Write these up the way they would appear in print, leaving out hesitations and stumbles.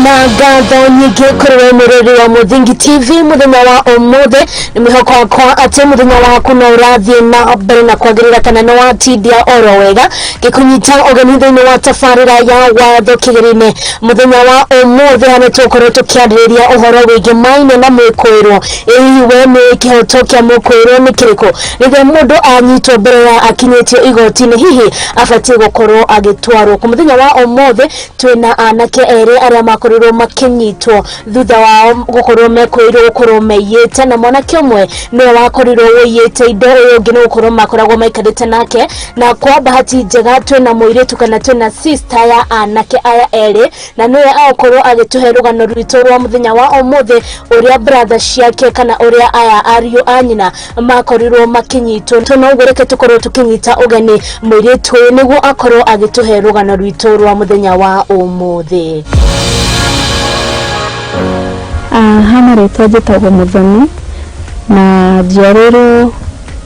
na gatho nyingi kuri muriri wa Muthingi TV muthenya wa umuthe nimihoko kwa ate muthenya wa kuno urathie na mbere na kwagirira kana no watindia oro wega gikunyita ugeni thini wa tabarira ya Watho Kigeri-Ini muthenya wa umuthe hane tukoro tukiaririria uhoro wigi maine na mikwiro iwe ni kihoto kia mukwiro ni kiriko rithe mundu anyitwo mbere ya akinyitio igoti-ini hihi afatie gukorwo agitwarwo ku muthenya wa umuthe twina anake eri aria makorirwo makinyitwo thutha wao gukorwo mekwirwo gukorwo meyite na mwanake umwe no wakorirwo wiyite indo uyu ungi no gukorwo makoragwo maikarite nake na kwa bahati njega twina muiritu kana twina sister ya anake aya eri na niwe akorwo agituhe rugano rwito rwa muthenya wa umuthe uria brother ciake kana uria aya ariyo anyina makorirwo makinyitwo tono ugureke tukorwo tukinyita ugeni muiritu niguo akorwo agituhe rugano rwito rwa muthenya wa umuthe. Hana rĩtwa njĩtagwo Muthoni na Njoroge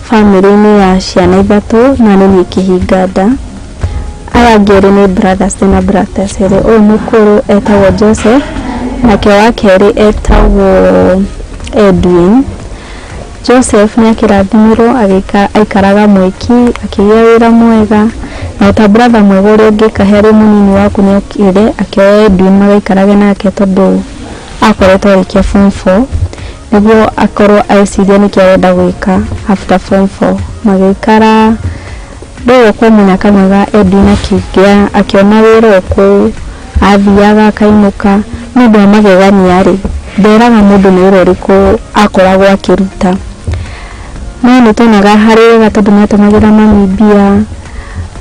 family-inĩ ya ciana ithatũ na nĩ kĩhinga nda. Aya ngeri nĩ brothers na brothers erĩ, ũyũ mũkũrũ etagwo Joseph nake wa kerĩ etagwo Edwin. Joseph nĩ akĩrathimirwo aikaraga Mwiki akĩgĩa wĩra mwega na ta brother mwega ũrĩa ũngĩ kaherĩ mũnini waku nĩ okire akĩoya Edwin magaikarage nake tondũ akoretwo arikia form 4 niguo akorwo aiciria nĩkĩ arenda gwĩka after form 4 magĩikara ndũgũ kwa mũnyaka mwega Edwin akiona wĩra ũkũ athiaga akainũka nĩũndũ wa magegania rĩ nderaga mũndũ nĩ wĩra ũrĩkũ akoragwo akĩruta no nĩtuonaga harĩ wega tondũ nĩatũmagĩra mami mbia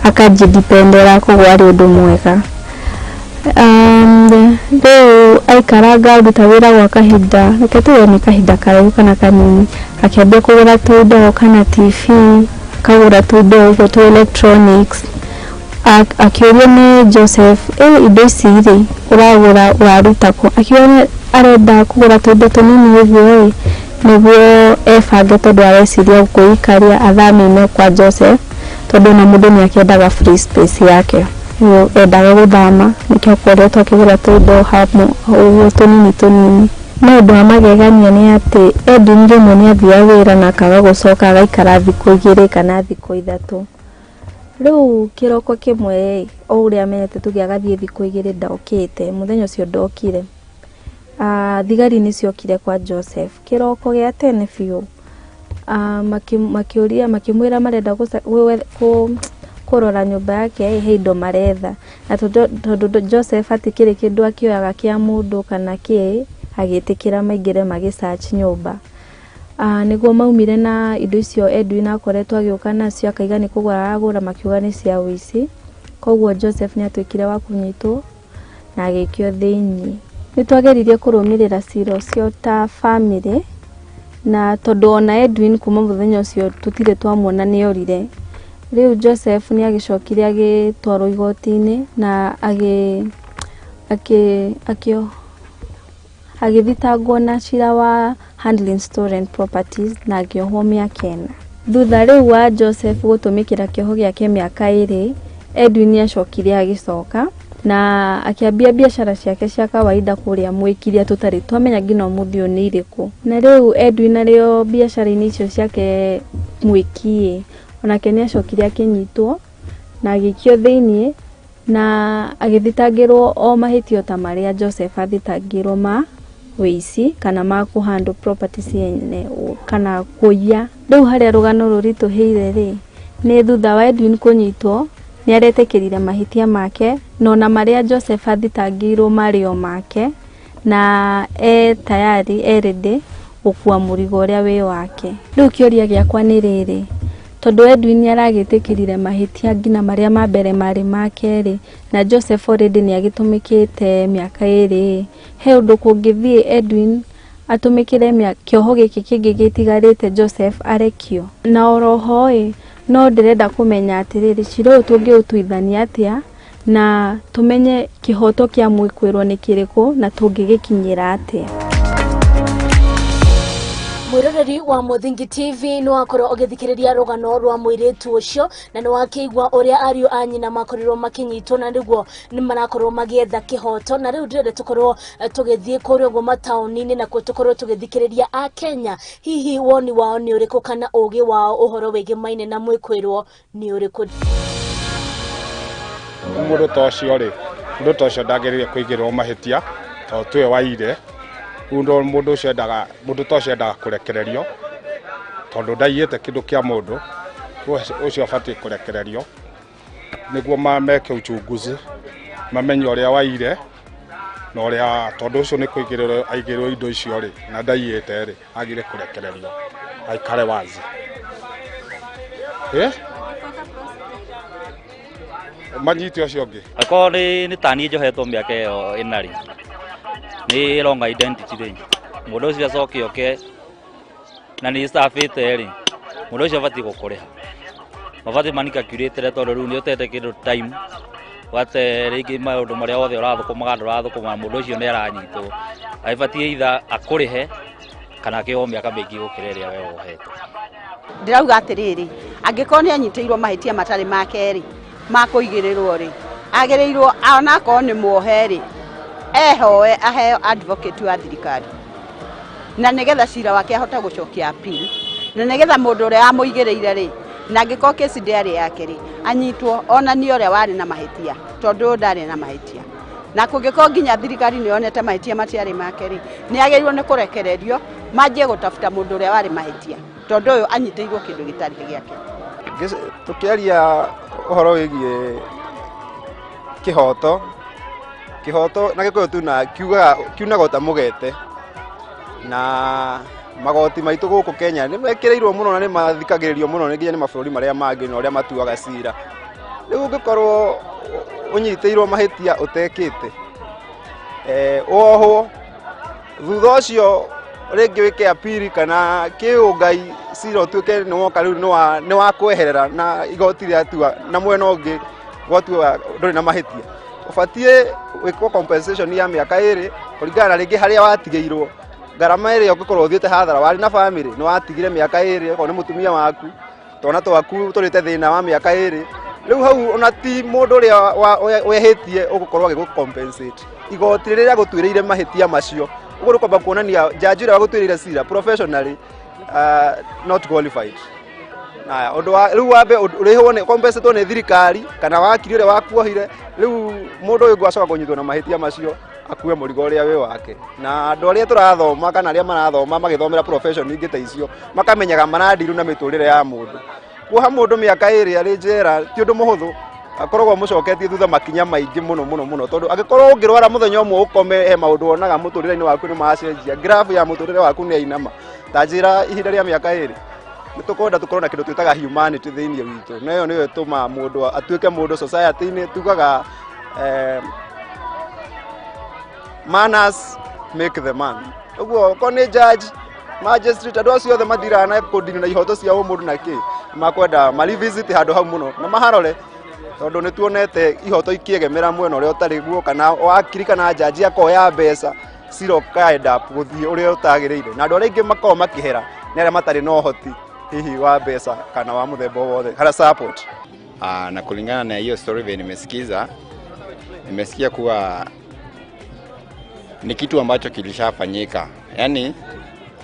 akajidependera koguo arĩ ũndũ mwega. Rĩu aikaranga aruta wĩra gwa kahinda reke tuge nĩ kahinda karaihu kana kanini akĩambia kũgũra tũindo kana TV akagũra tũindo ũguo tũ electronics akĩũrio nĩ Joseph indo ici rĩ ũragũra waruta kũ akĩona arenda kũgũra tũindo tũnini ũguo nĩguo ebange tondũ areciria gũikaria athami-inĩ kwa Joseph tondũ na mũndũ nĩ akĩendaga free space yake endaga gũthama nĩkĩo koretwo akĩgũra tũindo ũguo tũnini no ũndũ wa magegania nĩ atĩ Edwin rĩmwe nĩ athiaga wĩra na akaga gũcoka agaikara thikũ 2 kana thikũ 3. Rĩu kĩroko kĩmwe o ũrĩa amenyete tuge agathiĩ thikũ 2 ndokĩte mũthenya ũcio ndokire thigari nĩciokire kwa Joseph kĩroko gĩa tene biũ makĩmwĩra marenda kurora nyumba yake heindo maretha na tondu Joseph atikire kindu akioyaga kia mundu kana ki agĩtĩkĩra maingire magisearch nyumba niguo maumire na indo icio Edwin akoretwo agĩuka nacio akaiga nĩ kũgũra agũra makiuga nĩ cia ũici koguo Joseph nĩ atwĩkire wa kunyitwo na agĩkio thĩinĩ. Nĩtwageririe kũrũmĩrĩra cira ũcio ta family na tondu ona Edwin kuma mũthenya ũcio tutire twamuona nĩ orire. Rĩu Joseph nĩ agĩcokire agĩtwarwo igoti-inĩ na agĩthitangwo na cira wa handling stolen properties na akĩohwo mĩaka 4. Thutha rĩu wa Joseph gũtũmĩkĩra kĩoho gĩake mĩaka 2 Edwin nĩ acokire agĩcoka na akĩambia biacara ciake cia kawaida kũrĩa Mwiki tũtarĩ twamenya ngina ũmũthĩ nĩ irĩkũ. Na rĩu Edwin arĩo biacara-inĩ icio ciake Mwiki onake nĩ acokire akĩnyitwo na agĩikio thĩinĩ na agĩthitangĩrwo o mahĩtio ta marĩa Joseph athitangĩrwo ma wĩici kana ma kũhandle properties kana kũiya. Rĩu harĩa rũgano rũritũhĩire rĩ nĩ thutha wa Edwin kũnyitwo nĩ aretĩkĩrire mahĩtia make no na marĩa Joseph athitangĩirwo marĩo make na tayari ready gũkua mũrigo ũrĩa wĩ wake. Rĩu kĩũria gĩakwa nĩ rĩrĩ tondu Edwin aragĩtĩkĩrire mahĩtia ngina marĩa ma mbere marĩ make rĩ na Joseph already nĩ agĩtũmĩkĩte mĩaka 2 he ũndũ kũngĩthiĩ Edwin atũmĩkĩre kĩoho gĩkĩ kĩngĩ gĩtigarĩte Joseph arekio. Na oroho no ndĩrenda kũmenya atĩrĩrĩ cira ũyũ tũngĩũtuithania atĩa na tũmenye kĩhoto kĩa mwĩkwĩrwo nĩ kĩrĩkũ na tũngĩgĩkinyĩra atĩa. Mwiroreri wa Muthingi TV no akorwo ogithikiriria rugano rwa mwiritu ucio na no akigwa uria ariu anyina makorirwo makinyitwo na niguo ni marakorwo magietha kihoto na riu ndire tukorwo tugithie kurio go matauni-ini na tukorwo tugithikiriria a Kenya hihi woni wao ni uriku kana ugi wao uhoro wege maine na mwikwirwo ni uriku. Mundu tocio ndagirire kuigirwo mahitia to twe waire mundu ucio endaga kurekererio tondu ndaiyete kindu kia mundu ucio afati kurekererio niguo meke uchunguzi mamenye uria waire na uria tondu ucio ni kuigirwo indo icio ri na ndaiyete ri agire kurekererio aikare wazi manyiti ucio ngi akori ni tani njohetwo miaka iyo inari ni wrong identity ri mundu ucio acoke oke na ni stafite ri mundu ucio afati gukuriha mabati manika curate tondu riu ni utete kindu time wate rigi maundu maria othe urathukuma ndurathukuma mundu ucio ni aranyitwo aibati either akurihe kana kio miaka mingi gukireria we wohetwo. Ndirauga atiriri angikorwo ni anyitĩirwo mahitia matari make ri makuigirirwo ri agirirwo ona ko ni muoheri ehoe aheo advocate wa thirikari na nigetha cira wake ahota gucokia appeal na nigetha mundu uria amuigireire ri na ngiko kesi ndiari yake ri anyitwo ona ni uria wari na mahitia tondu ndari na mahitia na kungiko nginya thirikari ni onete mahitia matiari make ri ni agirirwo ni kurekererio manjie gutafuta mundu uria wari mahitia tondu uyu anyitĩirwo kindu gitari giake. Tukiaria uhoro wigie kihoto na gikuyu tu na kiunaga ta mugete na magoti maitu guku Kenya ni mekireirwo muno na ni mathikagiririo muno nginya ni mabũrũri maria mangi na uria matuaga cira riu ungikorwo unyitĩirwo mahitia utekite oho thutha ucio ringi wike appeal kana kiungai cira utuike ni woka riu ni wa kweherera na igoti riatua na mwena ungi gwatua nduri na mahitia ubatie wikwo compensation ya miaka iri kuringana ringi haria watigeirwo garama iri ugikorwo uthiete hathara wari na family ni watigire miaka iri ko ni mutumia waku tona twaku turite thina wa miaka iri riu hau ona ti mundu ria wehitie ugukorwo agigu compensate igoti riria gutwiriire mahitia macio uguru kwamba kuonania jaji ria gutwiriire cira professionally not qualified na undu wa riu wambe urihwo ni compensate ni thirikari kana wakiri ria wakuohire riu mundu uyu gwacoka kunyitwo na mahitia macio akue murigo uria we wake na andu aria turathoma kana aria marathoma magithomera profession ingi ta icio makamenyaga maradiru na miturire ya mundu kuoha mundu miaka iri ari njera ti undu muhuthu akoragwo mucoketie thutha makinya maingi muno tondu agikorwo ungirwara muthenya umwe ukome he maundu onaga muturire-ini waku ni macenjia graph ya muturire waku ni ainama ta njira ihinda ria miaka iri nitukwenda tukorwo na kindu twitaga humanity thiini witu na iyo niyo ituma mundu atuike mundu society-ini tugaga manners make the man uguo ko ni judge magistrate adu acio othe mathirana kundini na ihoto cia mundu na ki makwenda marivisit handu hau muno na maharore tondu ni tuonete ihoto ikiegemera mwena uria utari guo kana wakiri kana judge akoya mbeca ciro kaenda guthii uria utagiriire na andu aria ingi makoo makihera ni aria matari no hoti hihi wa mbeca kana wa muthemba wothe kana support. Na kulingana na hiyo story vile nimesikia kuwa ni kitu ambacho kilishafanyika. Yani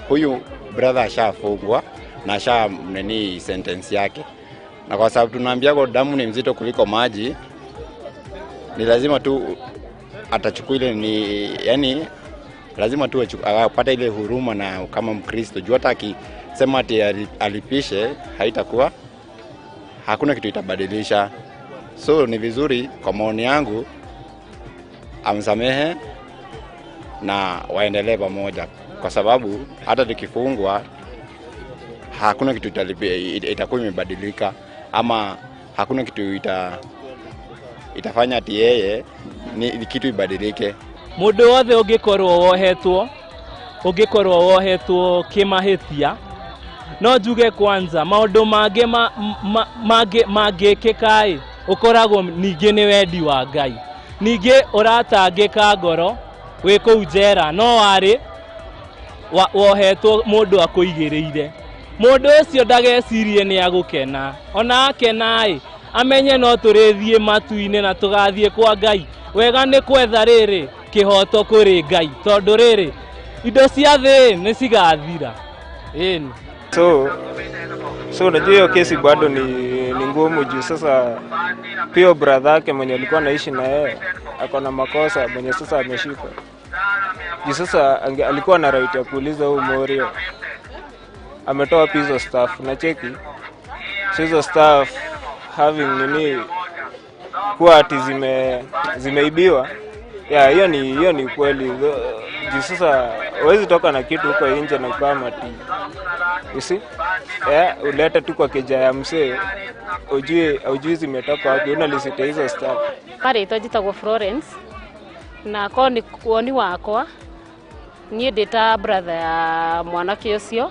huyu brother ashafungwa na mneni sentence yake. Na kwa sababu tunaambia kwa damu ni mzito kuliko maji, ni lazima tu atachukua ile yani lazima tu apate ile huruma na kama Mkristo. Juu hata akisema ati alipishe haitakuwa, hakuna kitu itabadilisha. So ni vizuri kwa maoni yangu amsamehe na waendelee pamoja, kwa sababu hata tukifungwa hakuna kitu itakuwa imebadilika ama hakuna kitu itafanya ati yeye ni kitu ibadilike. Mundu wothe ungikorwo wohetwo kimahitia no njuge kwanza maundu mangikika ukoragwo ningi ni wendi wa Ngai, ningi uratangika ngoro wi kuu njera no wari wohetwo mundu akuigiriire mundu ucio ndagecirie ni agukena ona akena amenye no turithie matu-ine na tugathie kwa Ngai wega ni kwetha riri kihoto kuri Ngai tondu riri indo cia thi ni cigathira so unajua hiyo kesi bado ni ngumu juu sasa pia brother yake mwenye alikuwa anaishi na yeye akona makosa mwenye sasa ameshikwa juu sasa alikuwa na right ya kuuliza huyu Morio ametoa piece of stuff na cheki hizo stuff having nini kuwa ati zimeibiwa hiyo ni kweli juu sasa huwezi toka na kitu huko nje na kama ati you see uleta tu kwa keja ya msee ujui zimetoka wapi unalisita hizo stuff pare tojitagwo Florence na koni kuoni wakwa nie ndita brother ya mwanake ucio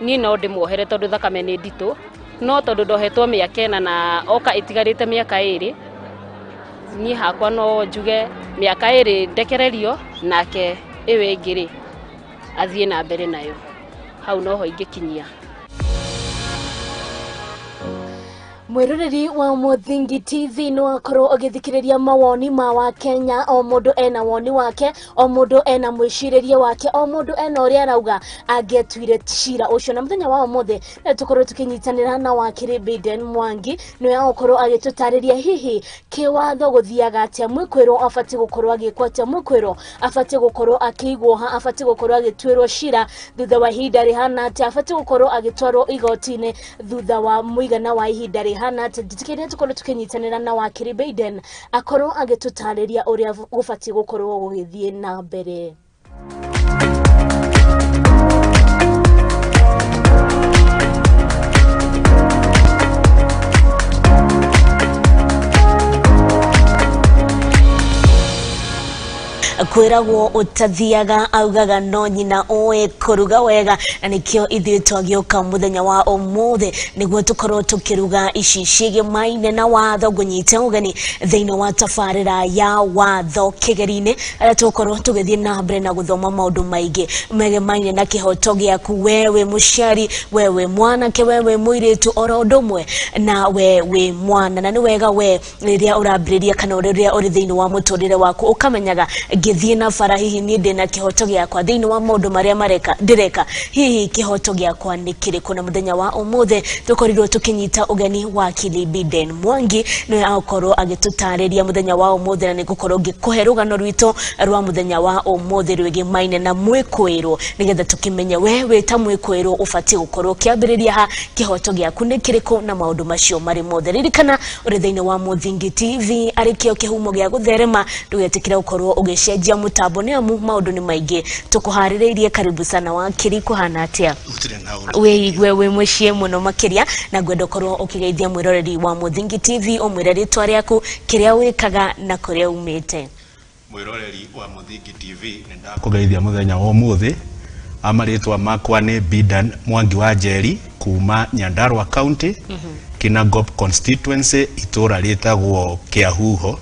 ni no ndimuohere tondu thakame ni ndito no tondu ndohetwo miaka 4 na oka itigarite miaka 2 ni hakwa no njuge miaka 2 ndekererio nake iwe ngiri athie na mbere nayo hau no ho ingikinyia Mwiroreri wa Muthingi TV no akorwo agithikiriria mawoni ma wa Kenya o mundu ena woni wake o mundu ena mwiciriria wake o mundu ena uria arauga angetwire cira ucio na muthenya wa umuthe tukorwo tukinyitanira na wakiri Biden Mwangi no akorwo agitutariria hihi kiwatho guthiaga atia mwikwiro afati gukorwo agikwa atia mwikwiro afati gukorwo akigwo ha afati gukorwo agitwirwo cira thutha wa ihinda rihana atia afati gukorwo agitwarwo igotine thutha wa muigana wa ihinda hana titikire tukorwo tukinyitanira na wakiri Biden akorwo agitutariria uria gufati gukorwo gugithie na mbere kwiragwo utathiaga augaga no nyina oe kuruga wega na nikio ithuĩ twagĩũka muthenya wa ũmũthĩ nĩguo tukorwo tukiruga ici ciĩgĩmaine na watho ngũnyite ũgeni thĩinĩ wa tabarĩra ya Watho Kigeri-Ini arĩa tukorwo tũgĩthiĩ na mbere na gũthoma maũndũ maingĩ megemaine na kĩhoto gĩaku wewe mũciari wewe mwanake wewe mũirĩtu oro ũndũ ũmwe na wewe mwana na nĩ wega we rĩrĩa ũrambĩrĩria kana rĩrĩa ũrĩ thĩinĩ wa mũtũrĩre waku ũkamenyaga ngithie na farahihi ni ndina kihoto gyakwa thĩinĩ wa maũndũ marĩa ndireka hihi kihoto gyakwa nĩ kĩrĩkũ na muthenya wa ũmũthĩ tukorirwo tukinyita ũgeni wa Kili Biden Mwangi no akorwo agĩtũtarĩria muthenya wa ũmũthĩ na nĩgũkorwo ngĩkũhe rũgano rwitũ rwa muthenya wa ũmũthĩ rwĩgĩmaine na mwĩkwĩrwo nĩgetha tukimenye wewe ta mwĩkwĩrwo ũbatiĩ gũkorwo kĩambĩrĩria ha kihoto gyaku nĩ kĩrĩkũ na maũndũ macio marĩ mothe ririkana ũrĩ thĩinĩ wa Muthingi TV arĩkĩo kĩhumo gĩa gũtherema ndũgetĩkĩra gũkorwo ũgĩcenjia mutambo ni amu maundu ni maingi tukuhaririirie karibu sana wakiri kuhana atia wewe mucie muno makiria na gwenda korwo ukigeithia mwiroreri wa Muthingi TV umwire ritwa riaku kiria wikaga na kuria umite mwiroreri wa Muthingi TV nenda kugeithia muthenya wa umuthi amaritwa makwa ni Biden Mwangi wa Njeri kuma Nyandarua County Kinangop constituency itura ritagwo Kiahuho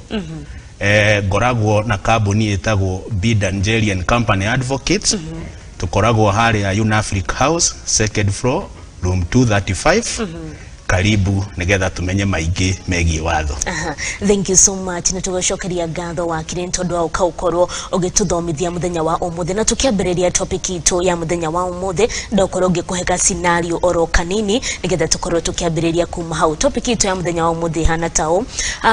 ngoragwo na kambuni itagwo Biden Njeri and Company Advocates tukoragwo haria Unafric House second floor room 235 karibu nigetha tumenye maingi megie watho. Thank you so much na tugacokeria ngatho wa kire ntondu wa ukaukorwo ugituthomithia muthenya wa umuthi na tukiambiriria topic itu ya muthenya wa umuthi ndokorwo ngikuheka scenario oro kanini nigetha tukorwo tukiambiriria kuma hau topic itu ya muthenya wa umuthi hana tao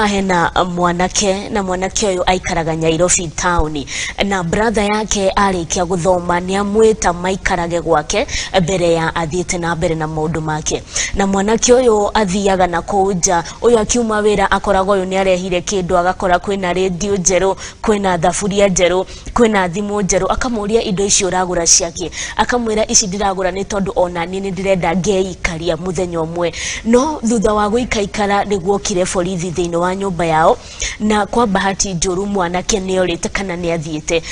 hena mwanake na mwanake uyu aikaraga Nairobi town na brother yake arikia guthoma ni amwita maikarage gwake mbere ya athiete na mbere na maundu make na mwanake uyu athiaga na kuja uyu akiuma wira akoragwo uyu ni arehire kindu agakora kwina radio njeru kwina thaburia njeru kwina thimu njeru akamuria indo icio uragura ciake akamwira ici ndiragura ni tondu ona ni ndirenda ngeikaria muthenya umwe no thutha wa guikaikara niguo kire borithi thiini wa nyumba yao na kwa bahati njuru mwanake ni orite kana ni athiete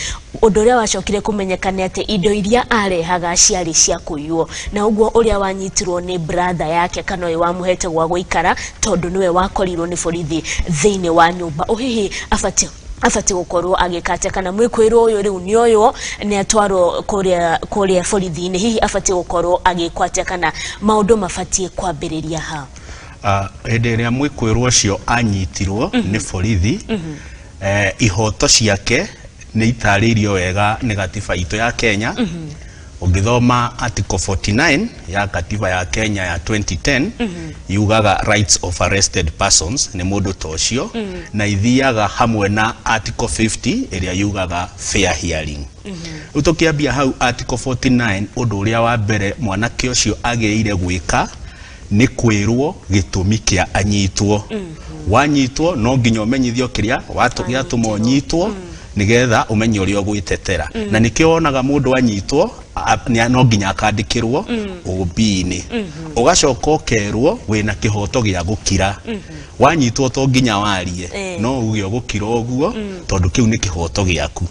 undu uria wacokire kumenyekana ati indo iria arehaga ciari cia kuyuo na uguo uria wanyitirwo ni brother yake kana we wamuhete gwa guikara tondu niwe wakorirwo ni borithi thiini wa nyumba uhihi afati afati gukorwo agikate kana mwikwiro uyu riu ni uyu ni atwaro kuria borithi-ini hihi afati gukorwo agikwate kana maundu mafatie kwambiriria ha hende ria mwikwiro ucio anyitirwo ni borithi ihoto ciake ni itaririo wega ni gatiba itu ya Kenya ungithoma article 49 ya katiba ya Kenya ya 2010 yugaga rights of arrested persons ni mundu tocio na ithiaga hamwe na article 50 iria yugaga fair hearing utokiambia hau article 49 undu uria wa mbere mwanake ucio ageire gwika ni kwirwo gitumi kia anyitwo wanyitwo no nginya umenyithio kiria watugia tumonyitwo nigetha umenye uria ugwitetera na nikio onaga mundu anyitwo no nginya akandikirwo OB-ini ugacoka ukerwo wina kihoto gia gukira wanyitwo to nginya warie no uge gukira oguo tondu kiu ni kihoto giaku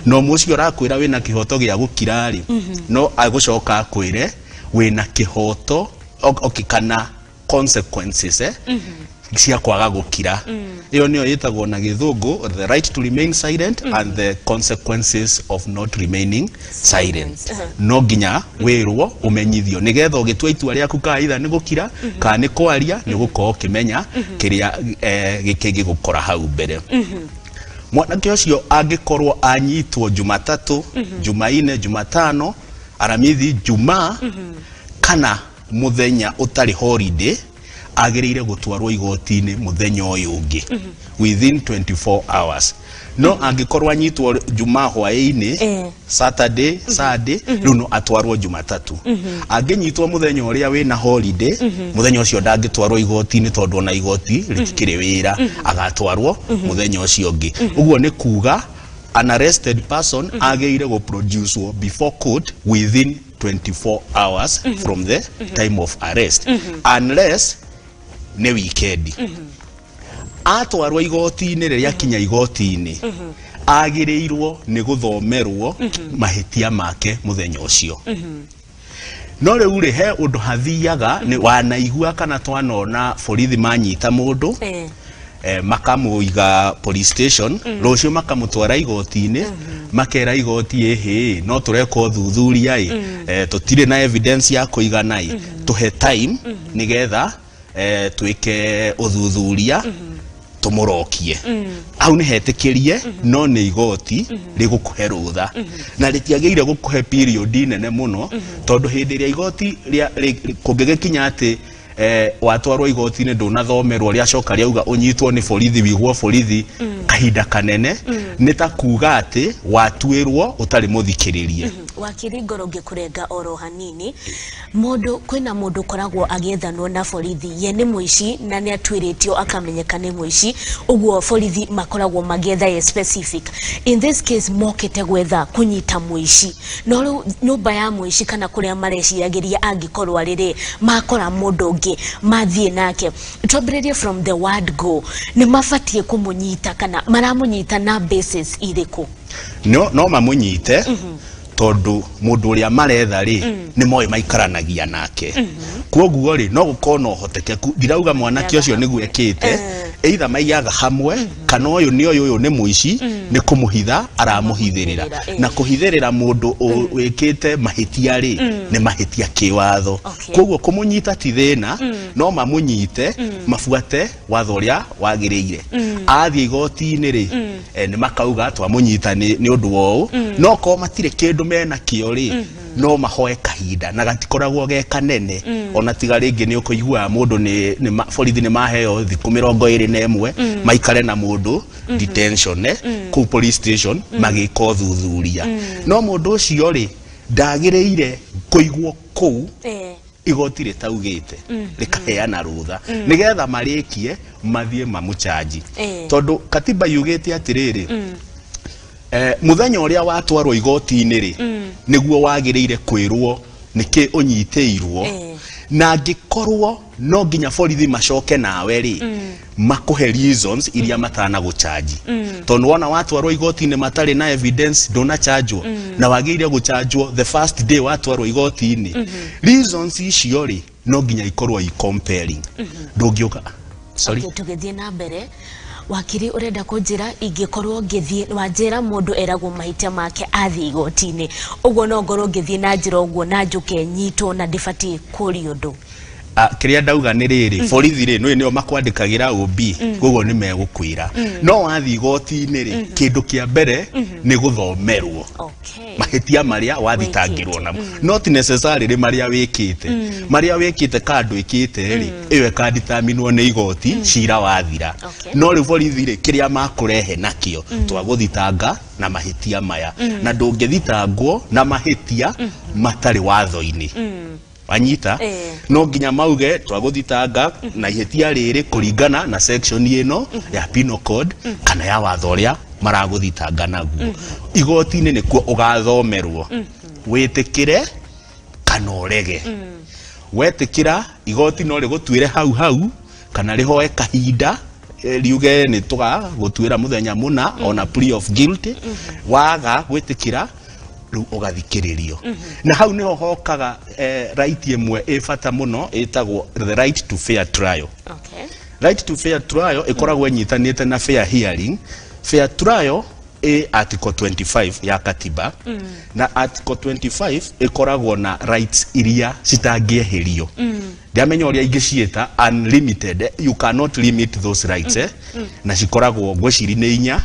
no mucio rakwira wina kihoto gia gukira ri no agucoka akwire wina kihoto okikana consequences cia kwaga gukira iyo niyo yitagwo na githungu the right to remain silent and the consequences of not remaining silent no nginya wirwo umenyithio nigetha ugitua itua riaku kaitha ni gukira ka ni kwaria ni gukorwo kimenya kiria gikingi gukora hau mbere mwanake ucio angikorwo anyitwo Jumatatu Jumaine Jumatano Aramithi Jumaa kana muthenya utari holiday agereire gutwarwo igoti-ini muthenya uyu ungi within 24 hours no angikorwo anyitwo Jumaa hwaini Saturday Sunday no atwarwo Jumatatu anginyitwo muthenya uria wina holiday muthenya ucio ndangitwarwo igoti-ini tondu na igoti rikire wira agatwarwo muthenya ucio ungi uguo ni kuga an arrested person ageire go produce before court within 24 hours from the time of arrest unless ne weekend atwarwo igoti-ini riria kinya igoti-ini agireirwo ni guthomerwo mahitia make muthenya ucio no riu ri he undu hathiaga ni wanaigua kana twanona borithi manyita mundu makamuiga police station rucio makamutwara igoti-ini makera igoti ehe no tureka uthuthuria tutire na evidence ya kuigana tuhe time nigetha twike uthuthuria tumurokie au ni hetikirie no ni igoti rigukuhe rutha na ritiageire gukuhe period nene muno tondu hindi ria igoti kungigikinya ati watwarwo igoti-ini ndunathomerwo ria coka riauga unyitwo ni borithi wigwo borithi kahinda kanene ni ta kuga ati watuirwo utari muthikiririe wakiri Njoroge kurenga oro hanini mundu kwina mundu koragwo agethanwo na borithi ye ni muici na ni atwiritio akamenyeka ni muici uguo borithi makoragwo magetha specific in this case mokete gwetha kunyita muici no nyumba ya muici kana kuria mareciragiria angikorwo riri makora mundu ungi mathie nake twambiririe from the word go ni mafatie kumunyita kana maramunyita na basis iriku no mamunyite tondu mundu uria maretha ri ni moyo maikaranagia nake kwoguo ri no gukorwo no hotekeku ndirauga mwanake ucio niguo ekite either maiyaga hamwe kana uyu ni muici ni kumuhitha aramuhithirira na kuhithirira mundu wikite mahitia ri ni mahitia kiwatho kwoguo kumunyita ti thina no mamunyite mafuate watho uria wagiriire athie igoti-ini ri ni makauga twamunyita ni undu wou no ko matire kindu mena kio ri no mahoe kahinda na gatikoragwo ge kanene ona tiga ringi ni ukuigua mundu ni borithi ni maheo thiku 21 maikare na mundu detention ku police station magika uthuthuria no mundu ucio ri ndagireire kuigwo ku igoti ritaugite rikaheana rutha nigetha marikie mathie mamuchaji tondu katiba yugite atiriri muthenya uria watwarwo igoti-ini ri niguo wagireire kwirwo niki unyiteirwo na ngikorwo no nginya borithi macoke nawe ri makuhe reasons iria matana guchaji tondu wona watwarwo igoti-ini matari na evidence ndona chargewo na wagiire guchargewo the first day watwarwo igoti-ini reasons icio ri no nginya ikorwo i compelling ndungiuka sorry tugethie na mbere wakiri urenda kunjira ingikorwo ngithie wanjira mundu eragwo mahitia make athi igotini uguo no ngorwo ngithie na njira uguo na njuke nyitwo na ndibati kuri undu kiria ndauga ni riri borithi ri nio makwandikagira OB koguo ni megukwira no wathi igoti-ini ri kindu kia mbere ni guthomerwo mahitia maria wathitangirwo namo not necessarily maria wikite kandu ikite ri iwe ka determinwo ni igoti cira wathira no ri borithi ri kiria makurehe nakio twaguthitanga na mahitia maya na ndungithitangwo na mahitia matari watho-ini wanyita no nginya mauge twaguthitanga na ihetia riri kuringana na section ino ya penal code kana ya watho uria maraguthitanga naguo igoti-ini nikuo ugathomerwo witikire kana urege wetikira igoti no rigutuire hau kana rihoe kahinda riuge ni tugagutuira muthenya muna ona plea of guilty waga gwitikira ugathikiririo na hau niho hokaga right imwe ifata muno itagwo the right to fair trial. Right to fair trial ikoragwo nyitanite na fair hearing. Fair trial article 25 ya katiba na article 25 ikoragwo na rights iria citangieherio ndiamenya uria ingicieta unlimited, you cannot limit those rights na cikoragwo ngwiciri-ini inya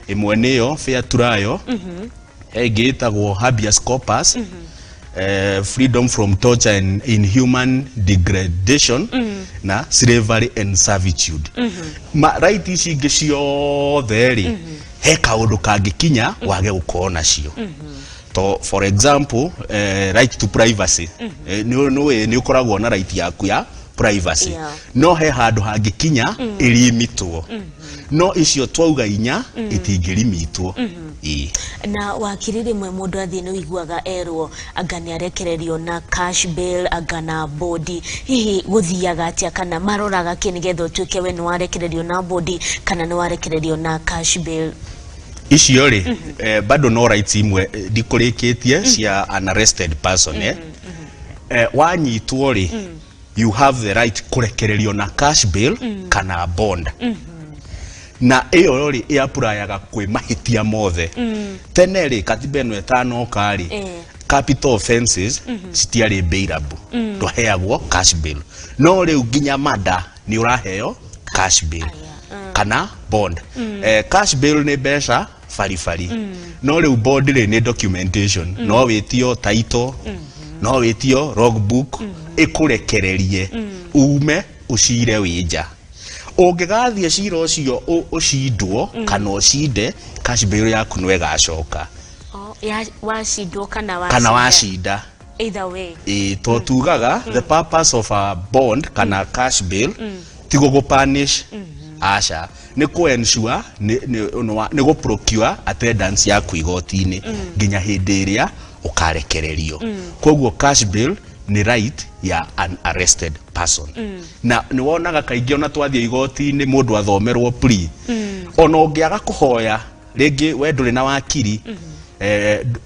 imwe niyo fair trial egitagwo habeas corpus freedom from torture and inhuman degradation na slavery and servitude ma right ici ingi ciothe ri he kaundu kangikinya wage gukorwo nacio to for example right to privacy ni ukoragwo na right yaku ya privacy no he handu hangikinya ilimitwo no icio twauga inya itingirimitwo na wakirire mwe mundu athi no iguaga erwo agani arekererio na cash bail agana body hihi guthiaga atia kana maroraga kinigetho utuike we no arekererio na body kana no arekererio na cash bail icio ri bado no rights imwe dikurikitie cia unarrested person wanyitwo ri you have the right kurekererio na cash bail kana bond na iyo ri iaprayaga kwi mahitia mothe tene ri katiba eno etano kari capital offenses citiari bailable twaheagwo cash bail no riu nginya mada ni uraheo cash bail kana bond cash bail ni mbeca farifari no riu bond ri ni documentation no witio title no witio logbook ikurekererie ume ucire wija ungigathie cira ucio ucindwo kana ucinde cash bail yaku no igacoka wacindwo kana wacinda either way to tugaga the purpose of a bond kana cash bail tigo go punish asha ni ku ensure ni go procure attendance yaku igoti-ini nginya hindi iria ukarekererio koguo cash bail ni right ya an arrested person na ni wonaga kaingi ona twathie igoti-ini mundu athomerwo plea ona ungiaga kuhoya ringi we nduri na wakiri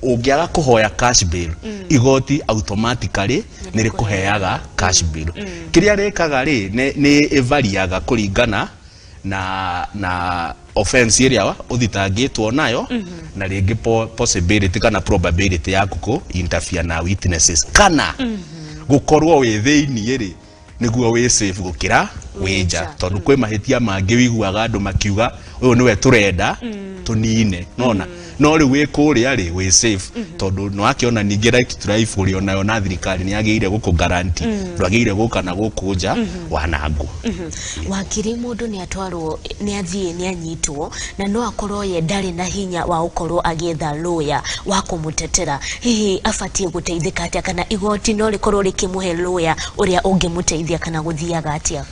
ungiaga kuhoya cash bail igoti automatically ni rikuheaga cash bail kiria rikaga ri ni evariaga kuringana na offense iria uthitangitwo nayo na ringi possibility kana probability yaku ku interfere na witnesses kana gukorwo wi thiini ri niguo wi safe gukira wija tondu kwi mahitia mangi wiguaga andu makiuga uyu niwe turenda tunine nona no ri wi kuria ri wi safe tondu no akiona ningi right to life uri onayo na thirikari ni agiire guku guarantee ndwagiire gukana gukunja wanangu wakiri mundu ni atwarwo ni athie ni anyitwo na no akorwo ye ndari na hinya wa ukorwo agietha lawyer wa kumutetera hihi afatie guteithika atia kana igoti no rikorwo rikimuhe lawyer uria ungimuteithia kana guthiaga atia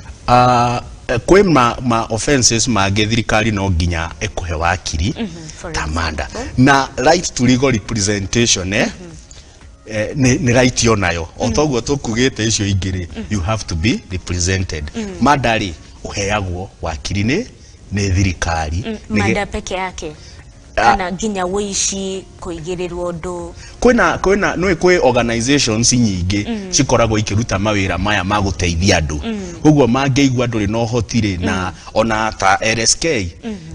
kwe ma offenses mangi thirikari no nginya ekuhe wakiri tamanda na right to legal representation ni right yonayo otoguo tukugite icio ingiri you have to be represented madari uheagwo wakiri ni thirikari mada peke yake kana nginya wici kuigirirwo ndu kwina no kwe organizations nyingi cikoragwo ikiruta mawira maya ma guteithia andu uguo mangeigua nduri no hotire na ona ta RSK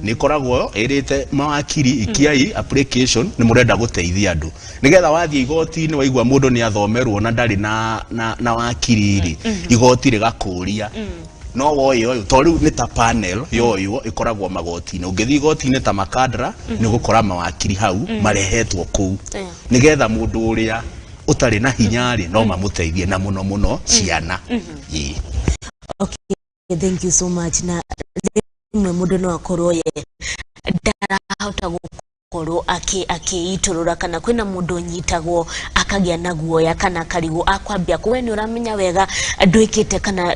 ni koragwo irite mawakiri ikiai application ni murenda guteithia andu nigetha wathie igoti ni waigua mundu ni athomerwo na ndari na wakiri ri igoti rigakuria no woyo toriu ni ta panel yoyo ikoragwo magoti-ini ungithi igoti-ini ta makadra ni gukora mawakiri hau marehetwo kuu nigetha mundu uria utari na hinyari no mamuteithie na muno ciana. Okay, thank you so much. Na mwe mundu no akorwo ye ndarahota gukorwo akiiturura kana kwina mundu nyitagwo akagia na guoya kana karigo akwambia kuwe ni uramenya wega ndwikite kana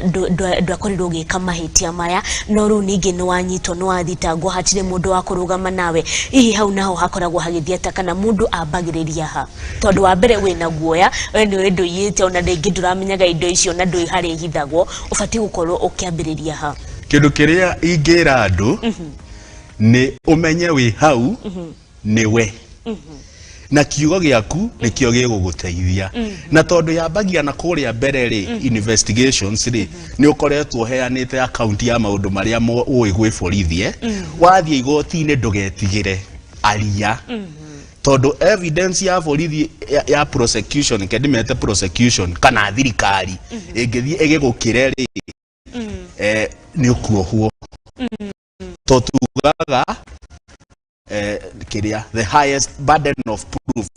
ndwakorirwo gika mahitia maya no ru ningi ni wanyitwo no wathitangwo hatire mundu wa kurugama nawe ihi hau naho hakoragwo hagithiata kana mundu ambagiriria ha tondu wa mbere wina guoya we ni uri nduyite ona ndingi nduramenyaga indo icio na ndui hari hithagwo ubati gukorwo ukiambiriria ha kindu kiria ingira andu ni umenye wi hau ni we na kiugo giaku ni kio giguguteithia na tondu yambagia na kuria mbere ri investigations ri ni ukoretwo heanite account ya maundu maria uwi gwiborothie wathie igoti-ini ndugetigire aria tondu evidence ya borithi ya prosecution kedimete prosecution kana thirikari ingithie igigukire ri ni ukuohwo totugaga kiria the highest burden of proof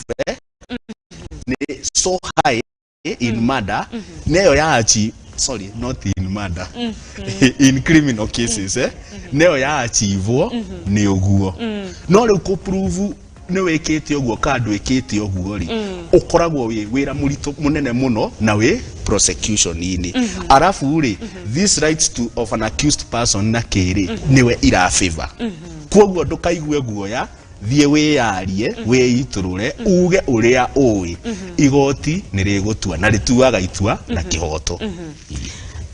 ni so high in murder neyo yachi sorry not in murder in criminal cases neyo yaachivwo ni uguo no ri ku prove ni wikite uguo kandu wikite uguo ri ukoragwo wi wira murito munene muno na wi prosecution ini arafu ri this rights to of an accused person na kiri niwe ira favor kwoguo ndukaigue guoya thie wiyarie wiiturure uge uria uwi igoti ni rigutua na rituaga itua na kihoto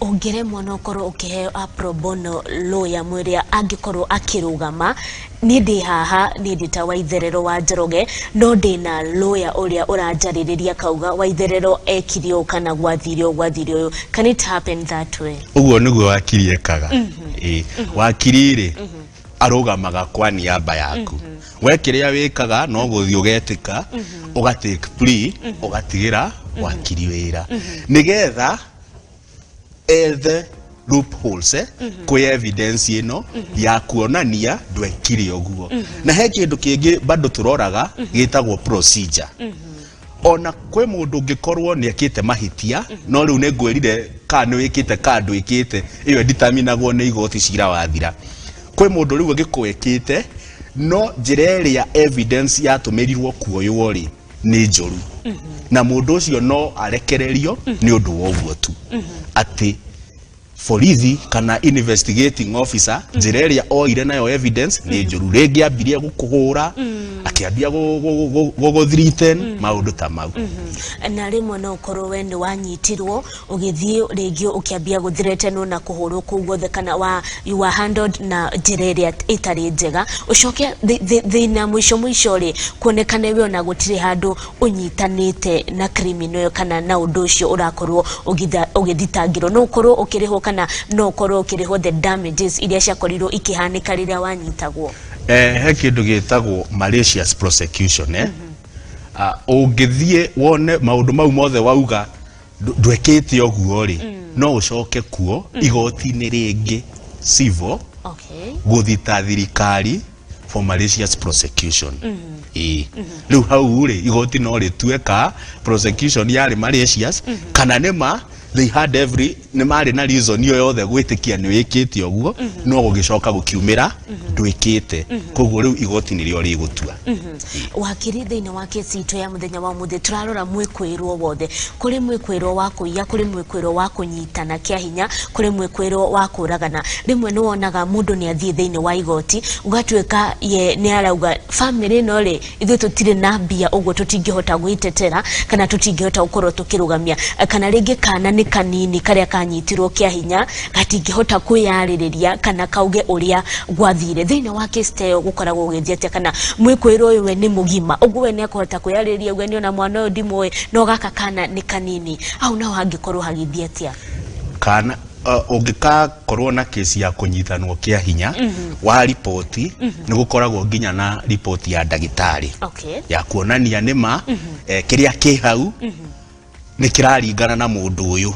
ongere mwana okoro ukiheo a pro bono lawyer mwiria angikorwo akirugama ni ndi haha ni ndi ta Waitherero wa Njoroge no ndina lawyer uria uranjaririria kauga Waitherero ekirio kana gwathirio can it happen that way uguo niguo wakiri ekaga wakiri ri arugamaga kwa niaba yaku we kiria wikaga no guthi ugetika ugatake plea ugatigira wakiri wira nigetha the loopholes kwe evidence ino ya kuonania ndwekire uguo na he kindu kingi bado turoraga gitagwo procedure ona kwe mundu ngikorwo ni akite mahitia no riu ne ngwirire kana wikite kandu ikite iyo determinagwo ni igoti cira wathira kwe mundu riu ngikwekite no jireria evidence yatumirirwo kuoywo ri ni njoru na mundu ucio no arekererio ni undu wa uguo tu ati borithi kana investigating officer jireria oire nayo evidence ni njoru ringi ambirie gukuhura akiambia go threaten maundu ta mau na rimwe no ukorwo we ni wanyitirwo ugithie ringi ukiambia go threaten na kuhurwo kuguothe kana you were handled na jireria itari njega ucoke thina mwisho ri kuonekane we ona gutire handu unyitanite na criminal kana na undu ucio urakorwo ugithitangirwo no ukorwo ukiriho kana no ukorwo ukiriho the damages iria ciakorirwo ikihanika riria wanyitagwo he kindu gitagwo malicious prosecution ungithie wone maundu mau mothe wauga ndwekite uguo ri no ucoke kuo igoti-ini ringi civil guthita thirikari for malicious prosecution riu hau ri igoti no ritueka prosecution yari malicious kana nima they had every ni mari na reason yo yothe gwitikia ni wikite uguo no gugicoka gukiumira ndwikite koguo riu igoti ni ryo rigutua wakiri thini wa kesi itu ya muthenya wa muthe turarora mwikwirwo wothe kuri mwikwirwo wa kuiya kuri mwikwirwo wa kunyitana kia hinya kuri mwikwirwo wa kuragana rimwe ni wonaga mundu ni athie thini wa igoti ugatweka ye ni arauga family no ri ithu tutire na mbia uguo tutingihota gwitetera kana tutingihota ukorwo tukirugamia kana ringi kana nĩ kanini karia kanyitirwo kĩa hinya gatingĩhota kwĩyarĩrĩria kana kauge ũrĩa gwathire thĩinĩ wa kĩsteo gũkoragwo gũgĩthiĩte kana mwĩkwĩrwo ũyũ we nĩ mũgima ũguo we nĩekũhota kwĩyarĩrĩria we nĩona mwana ũyũ ndimũĩ no gaka kana nĩ kanini au no hangĩkorwo hagĩthiĩ atĩa kana ũngĩkakorwo na kesi ya kũnyitanwo kĩa hinya wa ripoti nĩ gũkoragwo nginya na ripoti ya ndagĩtarĩ ya kuonania nĩma kĩrĩa kĩ hau nĩ kĩraringana na mũndũ ũyũ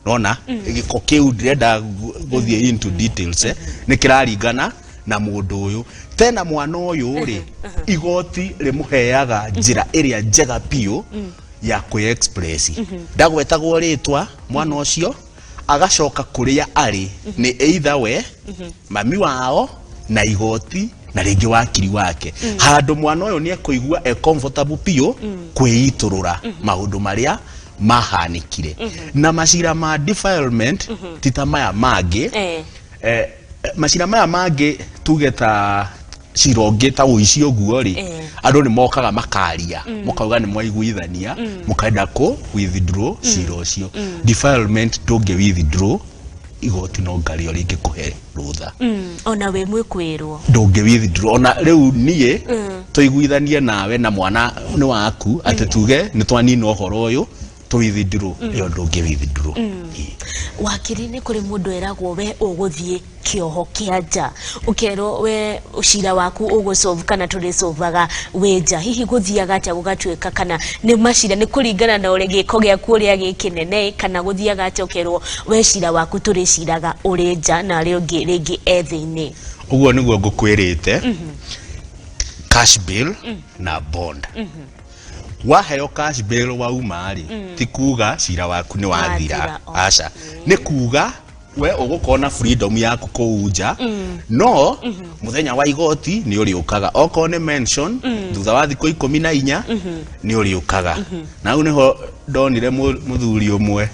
nona gĩko kĩu ndĩrenda gũthiĩ into details nĩ kĩraringana na mũndũ ũyũ tena mwana ũyũ rĩ igoti rĩmũheaga njĩra ĩrĩa njega biũ ya kwĩ-express ndagwetagwo rĩtwa mwana ũcio agacoka kũrĩa arĩ nĩ either we mami wao na igoti na rĩngĩ wakiri wake handũ mwana ũyũ nĩ ekũigua comfortable biũ kwĩitũrũra maũndũ marĩa mahanĩkire na macira ma defilement tita maya mangĩ macira maya mangĩ tuge ta cironge ta ũici ũguo rĩ andũ nĩ mokaga makaria mukauga nĩ mwaiguithania mukaenda ku withdraw cira ũcio defilement ndũngĩ withdraw igoti no ngario rĩngĩ kũhe rũtha ona we mwĩkwĩrwo ndũngĩ withdraw ona rĩu niĩ tũiguithanie nawe na mwana nĩ waku atĩ tuge nĩ twanina ũhoro ũyũ withdraw yo ndũngĩ withdraw wakiri nĩ kũrĩ mũndũ eragwo we ũgũthiĩ kĩoho kĩa nja ũkerwo we ũcira waku ũgũsolve kana tũrĩsolvaga we nja hihi gũthiaga atĩa gũgatuĩka kana nĩ macira nĩ kũringana na ũrĩa gĩko gĩaku ũrĩa gĩkĩnene kana gũthiaga atĩa ũkerwo we cira waku tũrĩciraga ũrĩ nja na arĩa ũngĩ rĩngĩ ethĩ-inĩ ũguo nĩguo ngũkwĩrĩte cash bill na bond waheo cash bill wauma rĩ ti kuga cira waku nĩ wathira aca nĩ kuga we ũgũkorwo freedom yaku kũu nja no mũthenya wa igoti nĩ ũrĩũkaga okorwo nĩ mention thutha wa thikũ 14 nĩ ũrĩũkaga na u nĩho ndonire mũthuri ũmwe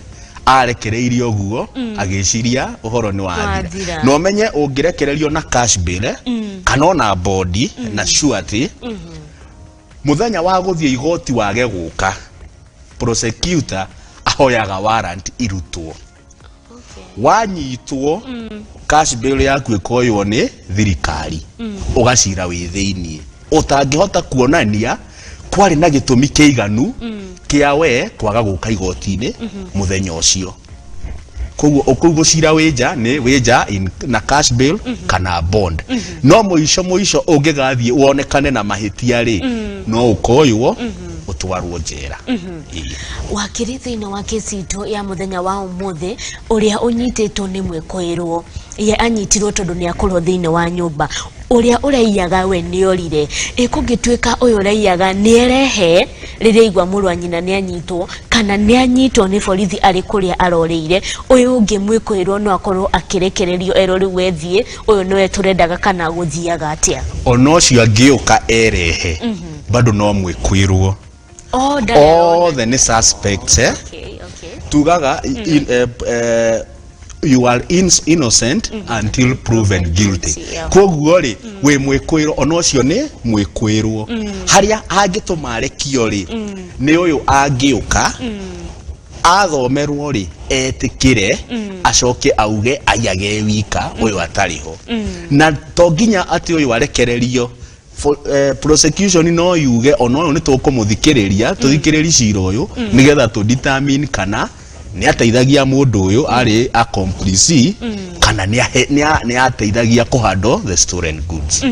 arekereirio ũguo agĩciria ũhoro nĩ wathira no menye ũngĩrekererio na cash bill kana ona body na surety muthenya wa guthie igoti wage guka prosecutor ahoyaga warrant irutwo wanyitwo cash bill yaku ikoywo ni thirikari ugacira wi thiini utangihota kuonania kwari na gitumi kiiganu kia we kwaga guka igoti-ini muthenya ucio koguo ukugucira wija ni wija na cash bill kana bond no muico ungigathie wonekane na mahitia ri no ukoywo utwarwo njera wakiri thĩinĩ wa kesi itũ ya muthenya wa ũmũthĩ ũrĩa ũnyitĩtwo nĩ mwĩkũĩrwo ye anyitirwo tondũ nĩ akorwo thĩinĩ wa nyũmba ũrĩa ũraiyaga we nĩ orire kũngĩtuĩka ũyũ ũraiyaga nĩ erehe rĩrĩa igwa mũrũ wa nyina nĩ anyitwo kana nĩ anyitwo nĩ borithi arĩ kũrĩa arorĩire ũyũ ũngĩ mwĩkũĩrwo no akorwo akĩrekererio ero rĩu wethiĩ ũyũ nĩwe tũrendaga kana gũthiaga atĩa ona ũcio angĩũka erehe bado no mwĩkũĩrwo all the suspects tugaga you are innocent until proven guilty koguo ri we mwĩkũĩrwo ona ũcio nĩ mwĩkũĩrwo harĩa angĩtũmarekio ri nĩ ũyũ angĩũka athomerwo ri etikire acoke auge ayage wika ũyũ atariho na to nginya ati ũyũ arekererio prosecution no yuge ona ũyũ nĩ tũkũmũthikĩrĩria tũthikĩrĩri cira ũyũ nĩgetha tũ determine kana ni ateithagia mũndũ ũyũ arĩ accomplice kana ni ateithagia kũhandle the stolen goods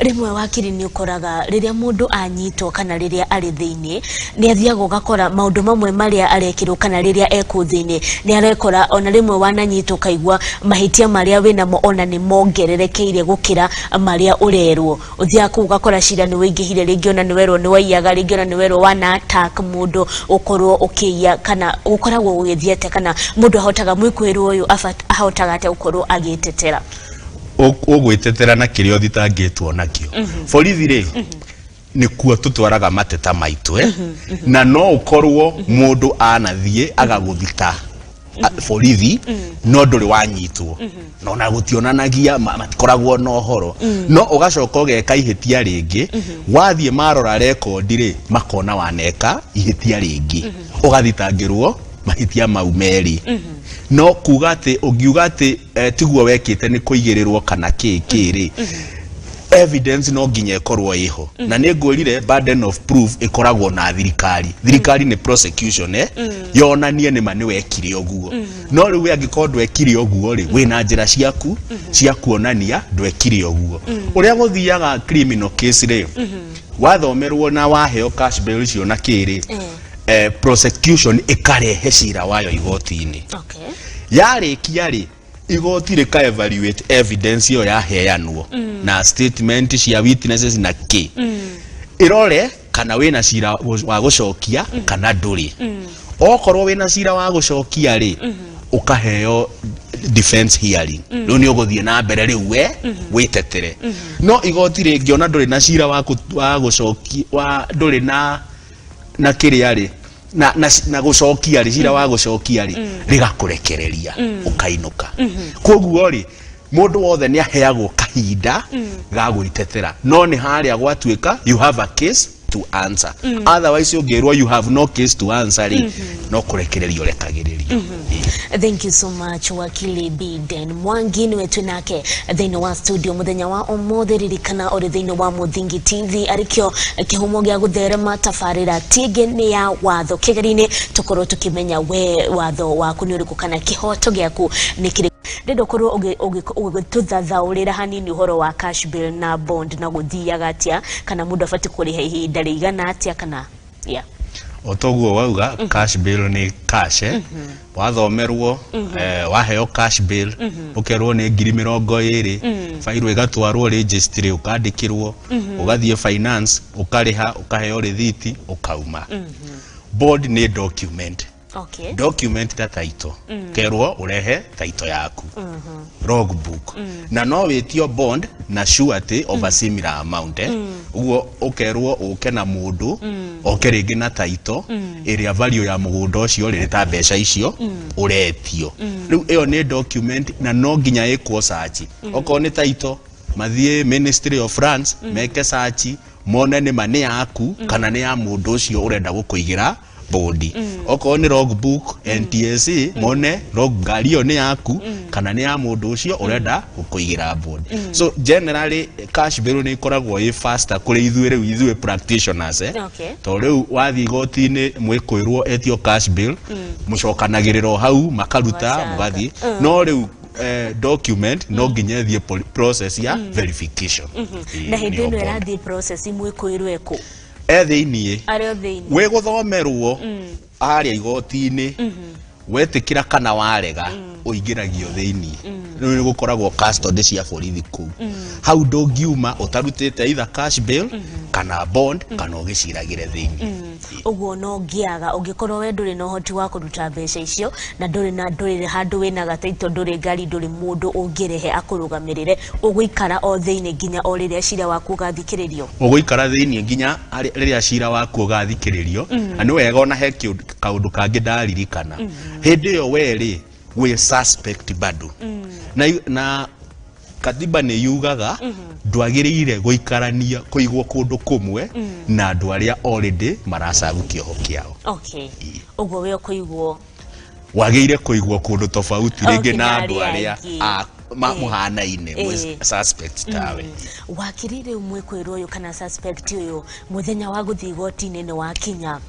rĩmwe wakiri nĩ ũkoraga rĩrĩa mũndũ anyitwo kana rĩrĩa arĩ thĩinĩ nĩ athiaga ũgakora maũndũ mamwe marĩa arekĩrwo kana rĩrĩa ekũ thĩinĩ nĩ arekora ona rĩmwe wananyitwo kaigua mahĩtia marĩa wĩnamo ona nĩ mongererekeire gũkĩra marĩa ũrerwo ũthiaga kũu ũgakora cira nĩ wĩingĩhire rĩngĩ ona nĩ werwo nĩ waiyaga rĩngĩ ona nĩ werwo wana attack mũndũ ũkorwo ũkĩiya kana ũkoragwo ũgĩthiĩte kana mũndũ ahotaga mwĩkũĩrwo ũyũ ahotaga atĩa gũkorwo agĩtetera ũgwĩtetera na kĩrĩa ũthitangĩtwo nakĩo borithi rĩ nĩkuo tũtwaraga mateta maitũ na no ũkorwo mũndũ anathiĩ agagũthita borithi no ndũrĩ wanyitwo no na gũtionanagia matikoragwo na ũhoro no ũgacoka ũgeka ihĩtia rĩngĩ wathiĩ marora rekondi rĩ makona waneka ihĩtia rĩngĩ ũgathitangĩrwo mahitia mau meri no kugate ugiugate tiguo wekite ni kuigirirwo kana kiri evidence no nginya ikorwo iho na ni ngwirire burden of proof ikoragwo na thirikari ni prosecution yonanie ni mani wekire oguo no riu angikorwo ndwekire oguo ri wina njira ciaku cia kuonania ndwekire oguo uria guthiaga criminal case ri wathomerwo na waheo cash bail cio na kiri prosecution ikarehe cira wayo igoti-ini yarikia ri igoti rika evaluate evidence yo yaheanwo na statement cia witnesses na ki irore kana wina cira wa gucokia kana nduri okorwo wina cira wa gucokia ri ukaheo defense hearing no ni uguthie na mbere riu we witetere no igoti ringi ona nduri na cira wa gucokia wa nduri na kiria ri na gucokia ri cira wa gucokia ri rigakurekereria ukainuka koguo ri mundu wothe ni aheagwo kahinda ga gwitetera no ni haria gwatuika you have a case to answer otherwise ungirwa you have no case to answer ri no kurekererio rekagiririo. Thank you so much wakili Biden Mwangi wetu nake thini wa studio muthenya wa omothe ririkana ori thini wa Muthingi TV arikyo kihumo gya gutherema tabarira tige ni ya Watho Kigeri-Ini tukorwo tukimenya we watho waku ni uriku kana kihoto gyaku ni kiri Dedo korwo ugituthathaurira hanini uhoro wa cash bill na bond na guthiaga atia kana mundu afati kuriha ihinda rigana atia kana otoguo wauga cash bill ni cash wathomerwo waheo cash bill ukerwo ni 20,000 fairo igatwarwo registry ukandikirwo ugathie finance ukariha ukaheo receipt ukauma bond ni document document ta title kerwo urehe title yaku logbook na no wetio bond na surety of a similar amount uguo ukerwo uke na mundu okerengi na title area value ya mugundo ucio riri ta mbeca icio uretio riu iyo ni document na no nginya ikwo search oko ni title mathie Ministry of France meke search mone ni mane yaku kana ni ya mundu ucio urenda gukuigira body oko ni logbook NTSA mone log gario ni yaku kana ni ya mundu ucio urenda gukuigira body so generally cash bill ni ikoragwo i faster kuri ithuĩ practitioners to riu wathi igoti-ini mwikwirwo etio cash bill mucokanagiriro hau makaruta mugathi no riu document no nginya thie process ya verification na hindi ino irathi process mwikwirwo eko thiini we guthomerwo aria igoti-ini wetikira kana warega uingiragio thiini ni gukoragwo custody cia borithi ku hau ndongiuma utarutite either cash bill kana bond kana ugiciragire thiini uguo no ngiaga ungikorwo we nduri no hoti wa kuruta mbeca icio na nduri handu wina gataito nduri ngari nduri mundu ungirehe akurugamirire uguikara o thiini nginya o riria cira waku gathikiririo uguikara thiini nginya riria cira waku gathikiririo na ni wega ona he kaundu kangi ndaririkana hindi yo weri we suspect bado na katiba ni yugaga ndwagiriire guikarania kuigwo kundu kumwe na andu aria already maracagu kioho kiao uguo we kuigwo wageire kuigwo kundu tofauti ringi na andu aria muhanaine suspect tawe wakirire umwe kwirwo uyu kana suspect uyu muthenya wa guthi igoti-ini ni wakinya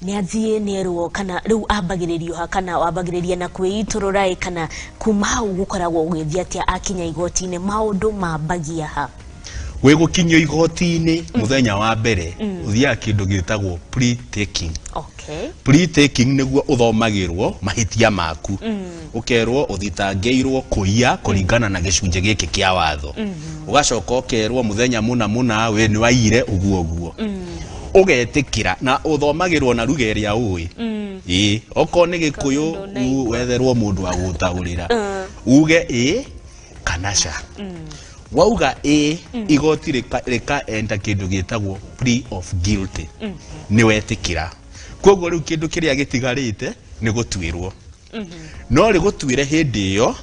ni athie nerwo kana riu ambagiririo ha kana wambagiriria na kwiiturura kana kuma hau gukoragwo gwithia atia akinya igoti-ini maundu mambagia ha we gukinyio igoti-ini muthenya wa mbere uthia kindu gitagwo pre-taking pre-taking niguo uthomagirwo mahitia maku ukerwo uthitangirwo kuia kuringana na gicunje giki kia watho ugacoka ukerwo muthenya muna we ni waire uguo ugetikira na uthomagirwo na ruga iria ui oko ni gikuyu wetherwo mundu wa gutaurira uge kana ca wauga igoti rika enda kindu gitagwo plea of guilty ni wetikira koguo riu kindu kiria gitigarite ni gutwirwo no ri gutwire hindi iyo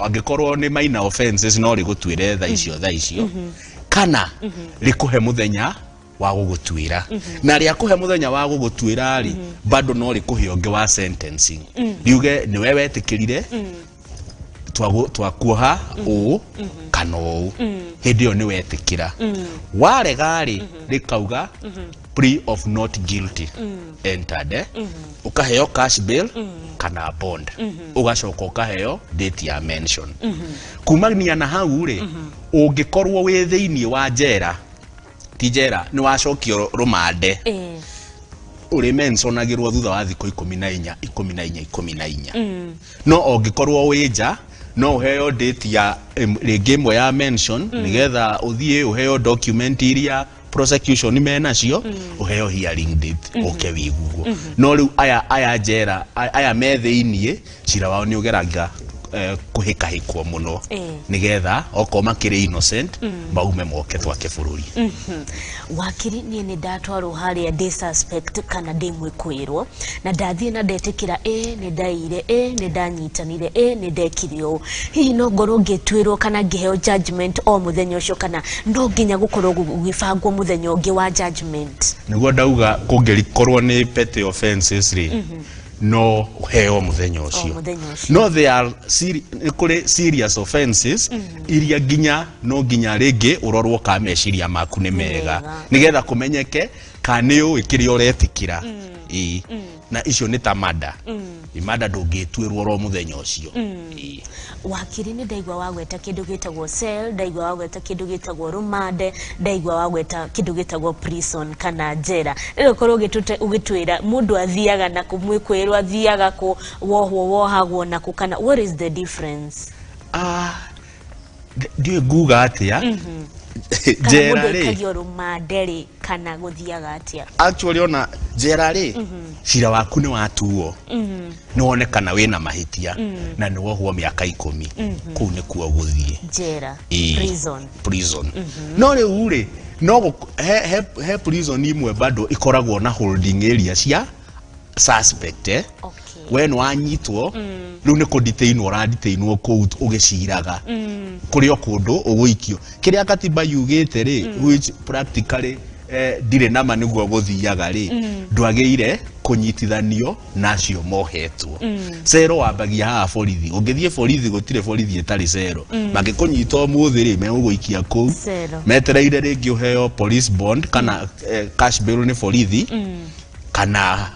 angikorwo ni minor offenses no ri gutwire tha icio kana rikuhe muthenya wa gugutwira na ria kuhe muthenya wa gugutwira ri bado no ri kuhe onge wa sentencing riuge ni wewe etikirire twakuoha u kana u hindi yo ni wetikira warega ri rikauga plea of not guilty entered ukaheo cash bail kana bond ugacoka ukaheo date ya mention kumania na hau ri ungikorwo wi thiini wa njera ti njera ni wacokio rumande uri mentionagirwo thutha wa thikũ 14 no ungikorwo wi nja no uheo date ya ringi imwe ya mention nigetha uthie uheo document iria prosecution menacio uheo hearing date oke wiguo no riu aya njera aya me thiini cira wao ni ugeraga kuhikahikwo muno nigetha oko makiri innocent baume moke twake bururi wakiri ni ndatwaro haria de suspect kana de mwikwirwo na ndathie na ndetikira ni ndaire ni ndanyitanire ni ndekirio hihi no ngoro ngitwirwo kana ngiheo judgment o muthenya ucio kana no nginya gukorwo gugibangwo muthenya ungi wa judgment niguo ndauga kungirikorwo ni petty offenses ri no heo muthenya ucio no they are serious offenses iria ginya no ginya ringi urorwo ka meciria maku ni mega nigetha kumenyeke kani uikiri uretikira na icio ni ta mada imada ndungitwirwo ro muthenya ucio wakiri ni ndaigwa wagweta kindu gitagwo cell ndaigwa wagweta kindu gitagwo rumande ndaigwa wagweta kindu gitagwo prison kana njera rero korwo ugitwira mundu athiaga na kumwikwirwa athiaga ku wohagwo na kukana what is the difference ndiye guga atia njera ri kagio rumande ri kana guthiaga atia actually ona njera ri cira waku ni watuo ni wonekana wina mahitia na ni wohwo miaka 10 kuu ni kuo guthie njera prison no riu ri no he prison imwe bado ikoragwo na holding area cia suspect when wanyitwo riu ni kudetainwo radetainwo kou ugiciraga kuri okundu uguikio kiria katiba yugite ri which practically dire nama niguo guthiaga ri ndwageire kunyitithanio nacio mohetwo cero wambagia ha borithi ungithie borithi gutire borithi etari cero mangikunyita muthi ri meguikia kou metereire ringi uheo police bond kana cash bail ni borithi kana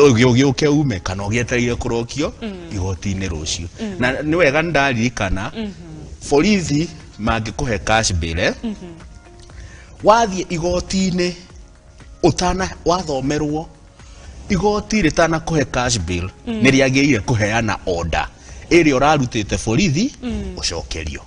ugiuke ume kana ugietereire kurokio igoti-ini rucio na ni wega ndaririkana borithi mangikuhe cash bail wathie igoti-ini utana wathomerwo igoti ritana kuhe cash bail ni riageire kuheana order iri urarutite borithi ucokerio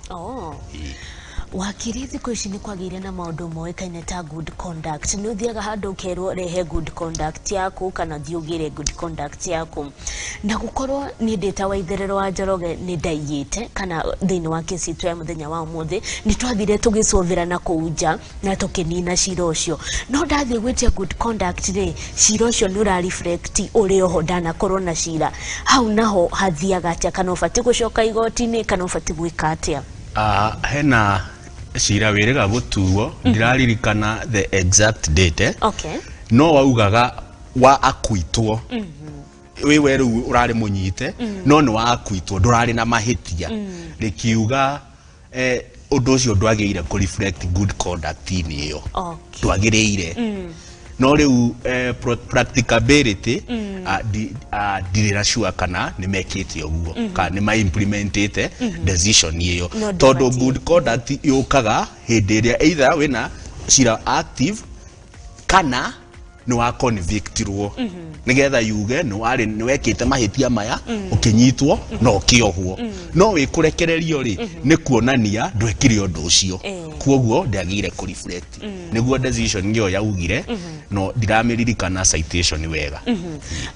wakiri thikũ ici ni kwagire na maundu moekaine ta good conduct ni uthiaga handu ukerwo rehe good conduct yaku kana thiugire good conduct yaku na gukorwo ni ndita Waitherero wa Njoroge ni ndaiyite kana thiini wa kesi tu ya muthenya wa umuthi ni twathire tugicovera na kuunja na tukinina cira ucio no ndathie gwitia good conduct ri cira ucio ni ura reflect uri oho ndana korwo na cira hau naho hathiaga atia kana ubati gucoka igoti-ini kana ubati gwika atia hena cira wirega gutuo ndiraririkana the exact date no waugaga wa akuitwo wewe ru urari munyite no ni wa akuitwo ndurari na mahitia rikiuga undu ucio ndwageire ku reflect good conduct ini yo ndwagereire no riu practicability dirira sure kana ni mekite uguo kana ni ma implementate decision iyo todo good conduct yukaga hindi ria either wina cira active kana ni wa convictirwo nigetha yuge ni wekite mahitia maya ukinyitwo no kiohwo no wikurekererio ri ni kuonania ndwekire undu ucio kuoguo ndagire ku reflect niguo decision ngiyo yaugire no ndirameririkana citation wega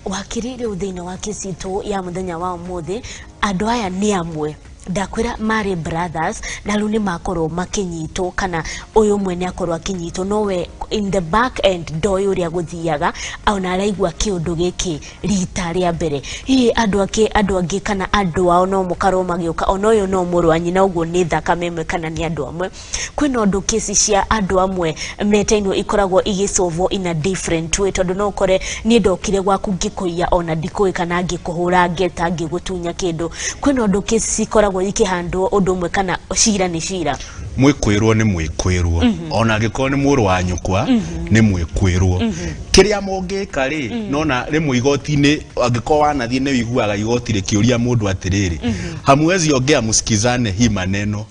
wakirire uthiini wa kesi tu ya muthenya wa umuthi andu aya ni amwe ndakwira mari brothers na runi makoro makinyito kana uyu mwene akorwa akinyito nowe in the back end doi uria guthiaga ona araigwa kiundu giki rita ria mbere andu angi kana andu ao no mukaro magioka ona uyu no murwanyi na uguo ni thakame kana ni andu amwe kwina undu kesi cia andu amwe metaino ikoragwo igisolvo in a different way tondu no kore ni ndokire gwaku ngikuya ona ndikui kana ngikuhura ngeta ngigutunya kindu kwina undu kesi ikoragwo ikihandwo undu umwe kana cira ni cira mwikwirwo ni mwikwirwo ona giko ni muru wa nyukwa ni mwikwirwo kiria mongeka ri nona rimwe igoti-ini angiko wanathie ni wiguaga igoti rikiuria mundu atiriri hamwezi ongea musikizane hi maneno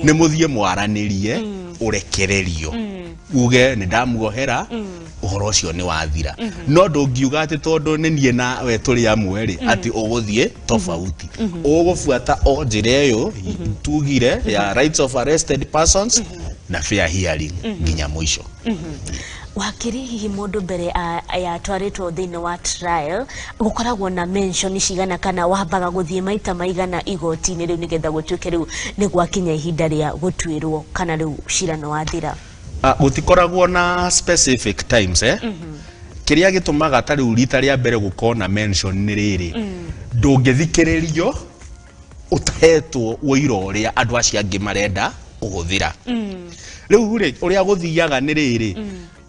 ni muthie mwaranirie urekererio uge ni ndamuohera uhoro ucio ni wathira no ndungiuga ati tondu ni nie na we turi amwe ri ati uguthie tofauti ugufuata o njira iyo tugire ya rights of arrested persons na fair hearing nginya mwisho wakiri hihi mundu mbere ya twaritwo thini wa trial gukoragwo na mention cigana kana wambaga guthie maita maigana igoti-ini riu nigetha gutuike riu ni gwakinya ihinda ria gutwirwo kana riu cira no wathira gutikoragwo na specific times kiria gitumaga ta riu rita ria mbere gukona mention ni riri ndungithikiririo utahetwo wira uria andu acio angi marenda kuguthira riu ri uria guthiaga ni riri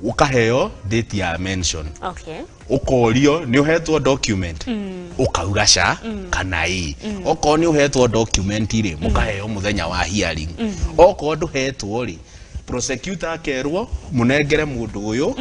ukaheo date ya mention ukorio ni uhetwo document ukauga ca kana oko ni uhetwo document ri mukaheo muthenya wa hearing oko nduhetwo ri prosecutor akerwo munengere mundu uyu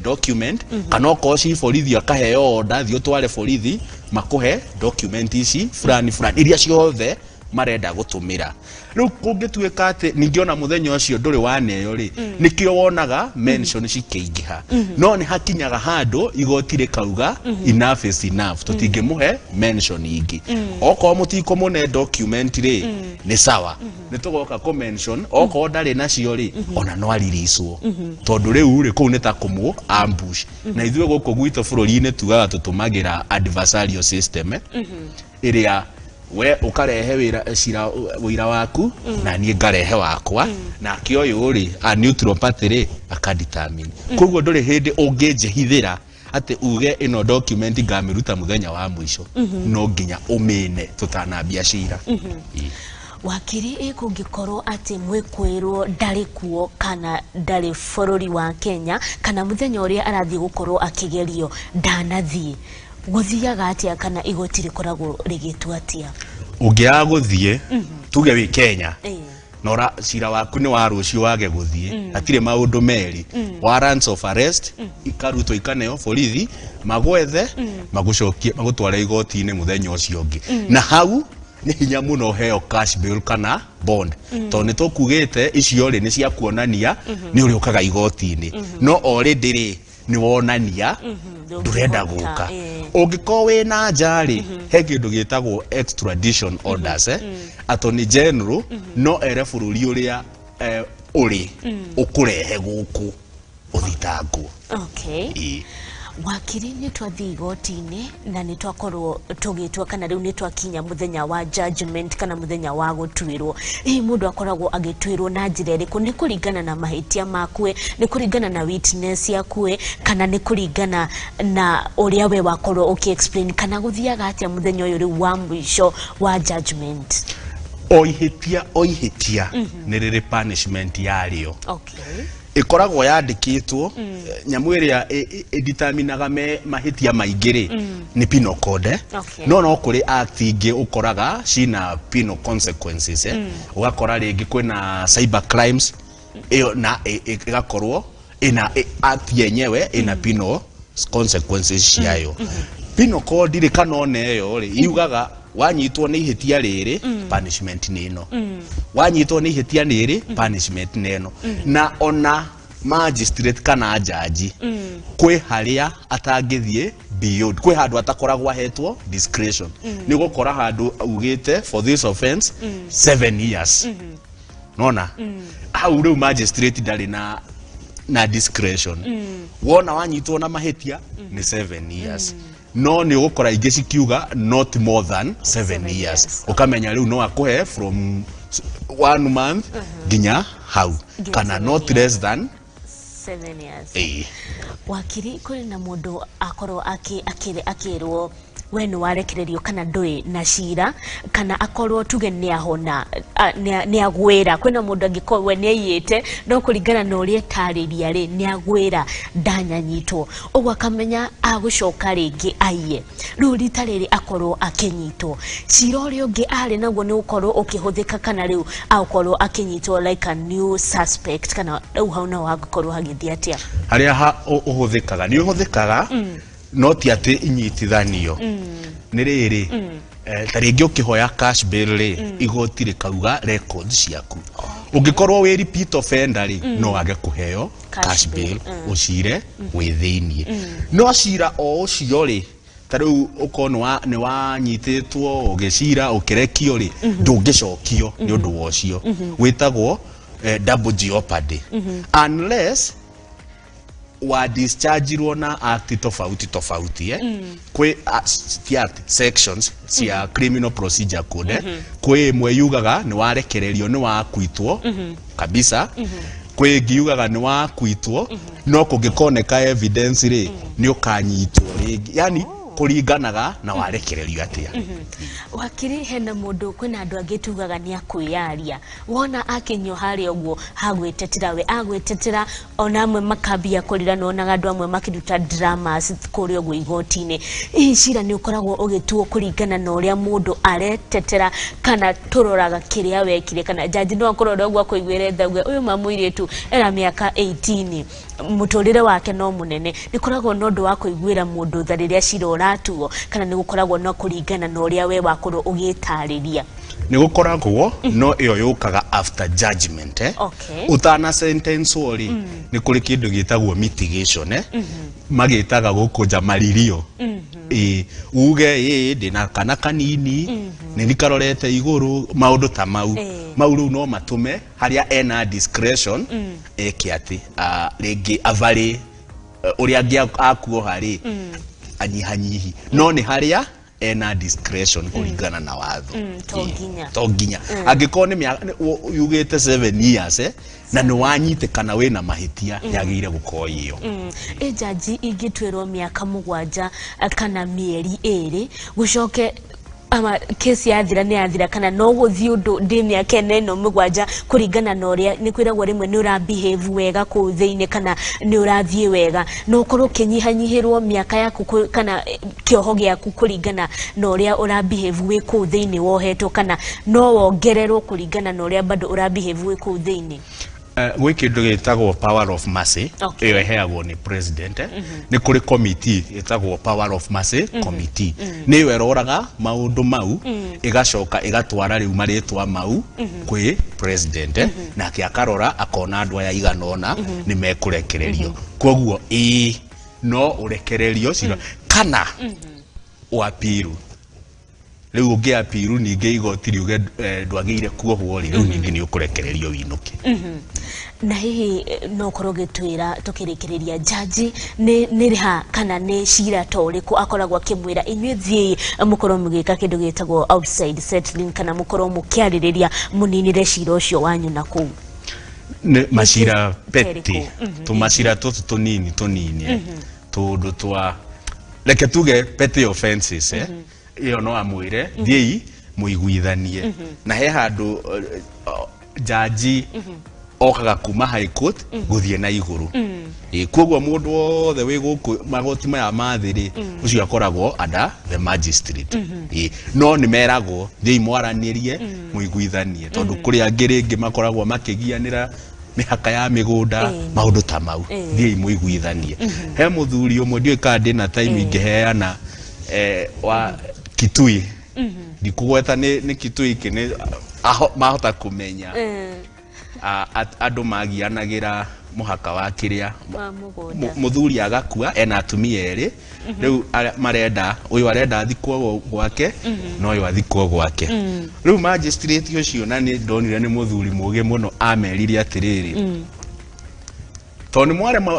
document kana oko ci borithi akaheo order thio tware borithi makuhe document ici fulani iria ciothe marenda gutumira riu kungituika ati ningiona muthenya ucio nduri waneyo ri nikio wonaga mention cikiingiha no ni hakinyaga handu igoti rikauga enough is enough tutingimuhe mention ingi oko mutiko mune document ri ni sawa nitugoka ko mention oko ndari nacio ri ona no aririswo tondu riu ri ku ni ta kumu ambush na ithwe guku gwito bururi-ini tugaga tutumagira adversarial system iria we ukarehe wira waku na nie ngarehe wakwa na kioyo ri a neutral party ri akadetermine koguo nduri hindi ungijihithira ati uge ino document ngamiruta muthenya wa mwisho no nginya umine tutanambia cira wakiri kungikorwo ati mwikwirwo ndari kuo kana ndari bururi wa Kenya kana muthenya uria arathie gukorwo akigerio ndanathie guthiaga atia kana igoti rikoragwo rigitwa atia ungiaga guthie tuge wi Kenya nora cira waku ni wa rucio wage guthie atire maundu meri warrants of arrest ikarutwo ikaneo borithi magwethe magucokie magutware igoti-ini muthenya ucio ungi na hau ni hinya muno heo cash bail kana bond to ni tukugite icio ri ni cia kuonania ni uri ukaga igoti-ini no already ri ni wonania ndurenda guka ungiko we na njari he kindu gitagwo extradition orders attorney general no ere bururi uria uri ukurehe guku uthitangwo wakiri ni twathi igoti-ini na ni twakorwo tugitwa kana riu ni twakinya muthenya wa judgment kana muthenya wa gutwirwo mundu akoragwo agitwirwo na njira iriku ni kuringana na mahitia makwe ni kuringana na witness yakwe kana ni kuringana na uria we wakorwo ukiexplain kana guthiaga atia muthenya uyu riu wa mwisho wa judgment oihitia ni riri punishment yario ikoragwo yandikitwo nyamu iria determinaga mahitia maingiri ni penal code no kuri act ingi ukoraga cina penal consequences ugakora ringi kwina cyber crimes iyo na igakorwo ina act yenyewe ina penal consequences ciayo penal code ri kanone yo ri iugaga wanyitwo ni ihitia riri punishment ni ino wanyitwo ni ihitia riri punishment ni ino na ona magistrate kana judge kwi haria atangithie beyond kwi handu atakoragwo ahetwo discretion ni gukora handu ugite for this offense 7 years nona au riu magistrate ndari na discretion wona wanyitwo na mahitia ni 7 years no ni gukora ingi cikiuga not more than 7 years ukamenya riu no akuhe from 1 month ginya hau kana not less than 7 years. Wakiri kuri na mundu akorwo akirwo we ni warekererio kana ndui na cira kana akorwo tuge ni ahona ni agwira kwina mundu angikorwo we ni ayite no kuringana na uria tariria ri ni agwira ndanyanyitwo ogwa kamenya agucoka ringi aiye riu rita riri akorwo akinyitwo cira uria ungi ari naguo ni ukorwo ukihuthika kana riu akorwo akinyitwo like a new suspect kana riu hauna wagukorwo hagithia atia haria uhuthikaga ni uhuthikaga no ti ati inyitithanio ni riri taringi ukihoya cash bail ri igoti rikauga records ciaku ungikorwo we repeat offender ri no age kuheo cash bail ucire withinie no cira o ucio ri tariu ukono ni wanyititwo ugicira ukirekio ri ndungicokio ni undu wocio witagwo double jeopardy unless wa discharge na act tofauti kwe sections cia criminal procedure code kwe mwe yugaga ni warekererio ni wakuitwo kabisa kwe giugaga ni wakuitwo no kungikoneka evidence ri ni ukanyitwo ringi yani kuringanaga na warekererio atia wakiri hena mundu kwina andu angitugaga ni akuyaria wona akinyo hari ogwo hagwetetera we agwetetera onamwe makambia kurira nonaga andu amwe makiruta dramas kuri ogwo igotine cira ni ukoragwo ugituo kuringana na uria mundu aretetera kana turoraga kiria wekire kana jaji no akorora ogwo akuigwire thagwe uyu mamuire tu era miaka 18 mutorire wake no munene nikoragwo no ndu wa kuigwira mundu thariria cira tuo kana ni gukoragwo no kuringana na uria we wakorwo ugitariria ni gukoragwo no iyo yukaga after judgment utana sentence ori ni kuri kindu gitagwo mitigation magitaga gukunja maririo uge ndina kana kanini ni nikarorete iguru maundu ta mau ru no matume haria ena discretion ekiati ringi avari uria angia akuo hari anyihanyihi no ni haria ena discretion kuringana na watho toginya angikone yugite 7 years na ni wanyite kana we na mahitia yagire gukoyo jaji igitwirwo miaka 7 kana mieri 2 gucoke ama kesi yathira ni yathira kana no guthi undu ndi miaka eno 7 kuringana na uria ni kwiragwo rimwe ni ura behave wega ku thiine kana ni urathie wega no korwo kinyihanyihirwo miaka yaku kana kioho giaku kuringana na uria ura behave we ku thiine wohetwo kana no wongererwo kuringana na uria bado ura behave we ku thiine we kindu gitagwo power of mercy iyo eheagwo ni president ni kuri committee itagwo power of mercy committee ni weroraga maundu mau igacoka igatwara riu maritwa mau kwi president na akiakarora akona andu aya iganona ni mekurekererio koguo no urekererio cira kana wapiru riu ungi apiru ningi igoti riuge ndwagire kuohwo riu ningi ni ukurekererio winuke na hihi no korogitwira tukirikireria jaji ni riha kana ni cira toriku akoragwo akimwira inywe thie mukoro mugika kindu gitagwo outside settling kana mukoro mukiaririria muninire cira ucio wanyu na ku ne macira peti tumacira tunini tundu twa reke tuge petty offenses iyo no amwire thie muiguithanie na he handu jaji okaga kuma high court guthie na iguru koguo mundu wothe wi guku magoti maya mathiri ucio akoragwo under the magistrate no ni meragwo thie mwaranirie muiguithanie tondu kuri angiringi makoragwo makigianira mihaka ya migunda maundu ta mau thie muiguithanie he muthuri umwe ndio kandi na time ingeheana wa Kitui ndikugweta ni Kitui kine mahota kumenya andu magianagira muhaka wa kiria muthuri agakua ena atumia eri riu marenda uyu arenda thikwo gwake no uyu athikwo gwake riu magistrate ucio na ni ndonire ni muthuri muge muno amerire atiriri toni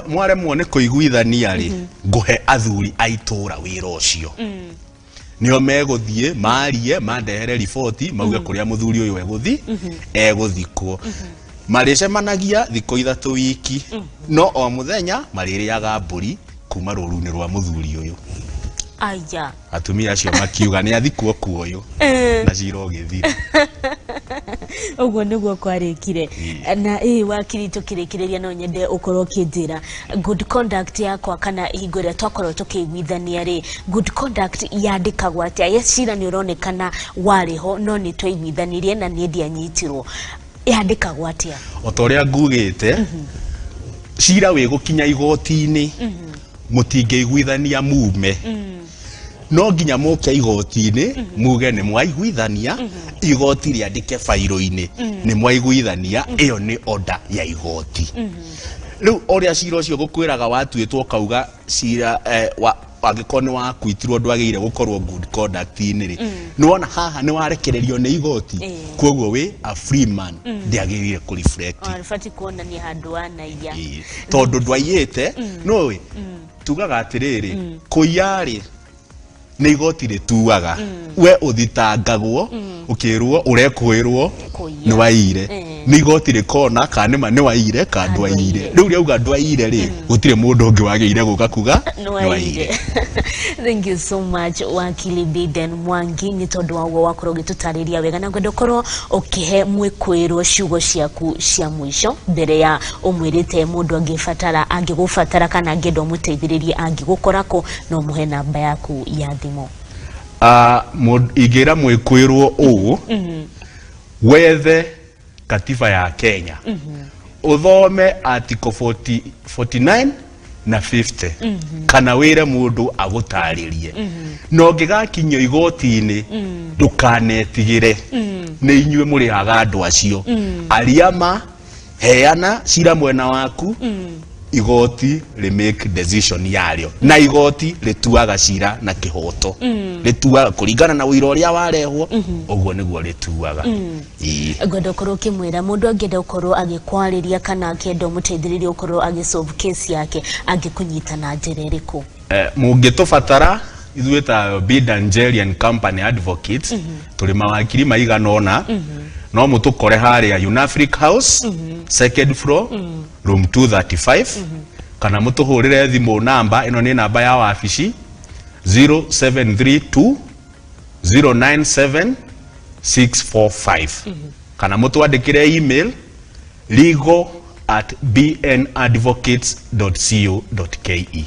mware muone kuiguithania ri nguhe athuri aitura wira ucio nio meguthie marie mandehere riboti mauge kuria muthuri uyu eguthikwo maricemanagia thiko ithatu wiki no o muthenya maririaga mburi kuma ruruni rwa muthuri uyu aya atumia acio makiuga ni athikwo kuoyo na Njoroge thira uguo niguo kwarekire na wakiri tukirikireria no nyende ukorwo kinjira good conduct yakwa kana hingo ria twakorwo tukiguithania ri good conduct yandikagwo atia yecira ni uronekana wariho no ni twaiguithanirie na ni ndianyitirwo yandikagwo atia otoria ngugite cira we gukinya igoti-ini mutingeiguithania mume no nginya muke igoti-ini muge ni mwaiguithania igoti riandike fairo-ini ni mwaiguithania iyo ni order ya igoti riu oria cira ucio gukwiraga watuitwo kauga cira angikoni wa kwitirwo ndwageire gukorwo good conduct-ini ri niwona haha ni warekererio ni igoti koguo we a free man ndiagirire ku reflect alifati kuona ni handu ana iya tondu ndwaiyete no we tugaga atiriri kuyari ni igoti rituaga we uthitangagwo ukirwo urekwirwo ni waire ni igoti rikona kana ma ni waire ka ndwaire riu riuga ndwaire ri gutire mundu ungi wageire guka kuga ni waire thank you so much wakili Biden Mwangi ni tondu waguo wakorwo gitutariria wega na ngwenda korwo ukihe mwikwirwo ciugo ciaku cia mwisho mbere ya umwirite mundu angigufatara kana angendo muteithiririe angigukorako no muhe namba yaku ya thimu igira mwikwirwo u wethe katiba ya Kenya uthome article 49 na 50 kana wire mundu agutaririe no ngigakinyo igoti-ini ndukanetigire ni inyue muri agandu acio ariama heana cira mwena waku igoti re make decision yario na igoti rituaga cira na kihoto rituaga kuringana na wira uria warehwo uguo niguo rituaga ngondo korwo kimwira mundu angenda ukorwo agikwariria kana akenda muteithiririe ukorwo agisolve case yake angikunyita na njira iriku mungitubatara ithuĩ ta Bidan Nigerian Company Advocates turi mawakiri maiganona no mutukore haria Unafric House second floor room 235 kana mutuhurire thimu namba ino ni namba ya wabici 0732 097 645 kana mutwandikire email legal@bnadvocates.co.ke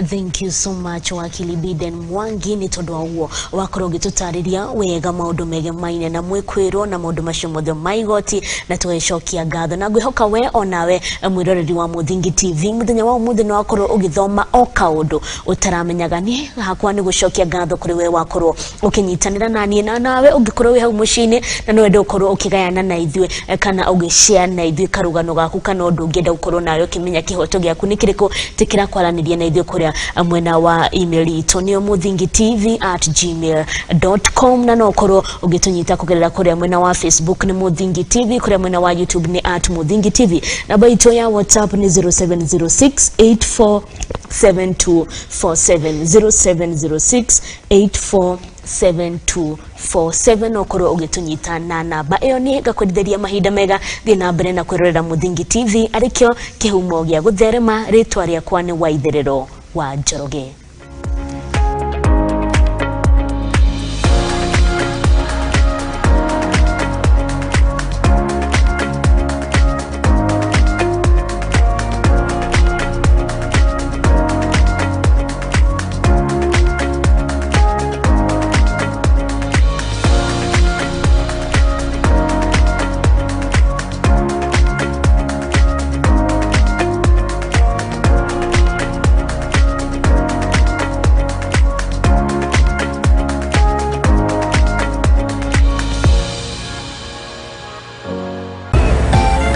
Thank you so much wakili Biden Mwangi ni tondu waguo wakorwo gitutariria wega maundu mege maine na mwikwirwo na maundu macio mothe maigoti na tugecokia ngatho na ngwihoka we onawe mwiroreri wa Muthingi TV muthenya wa umuthi no wakorwo ugithoma o kaundu utaramenyaga ni hakwa ni gucokia ngatho kuri we wakorwo ukinyitanira nanie na nawe ungikorwo we hau mucini na no wende ukorwo ukigayana na ithue kana ugishare na ithue karugano gaku kana undu ungenda ukorwo nayo kimenya kihoto giaku ni kiriko tikira kwaraniria na ithue kuria mwena wa email itu ni muthingitv@gmail.com na no ukorwo ugitunyita kugerera kuria mwena wa Facebook ni Muthingi TV kuria mwena wa YouTube ni @Muthingi TV na baito ya WhatsApp ni 0706847247 0706847247 okoro ugitunyita na namba iyo ni gakwendithia mahinda mega thina mbere na kwirorera Muthingi TV arikyo kihumo gya gutherema ritwa ria kwa ni Waitherero wa Njoroge.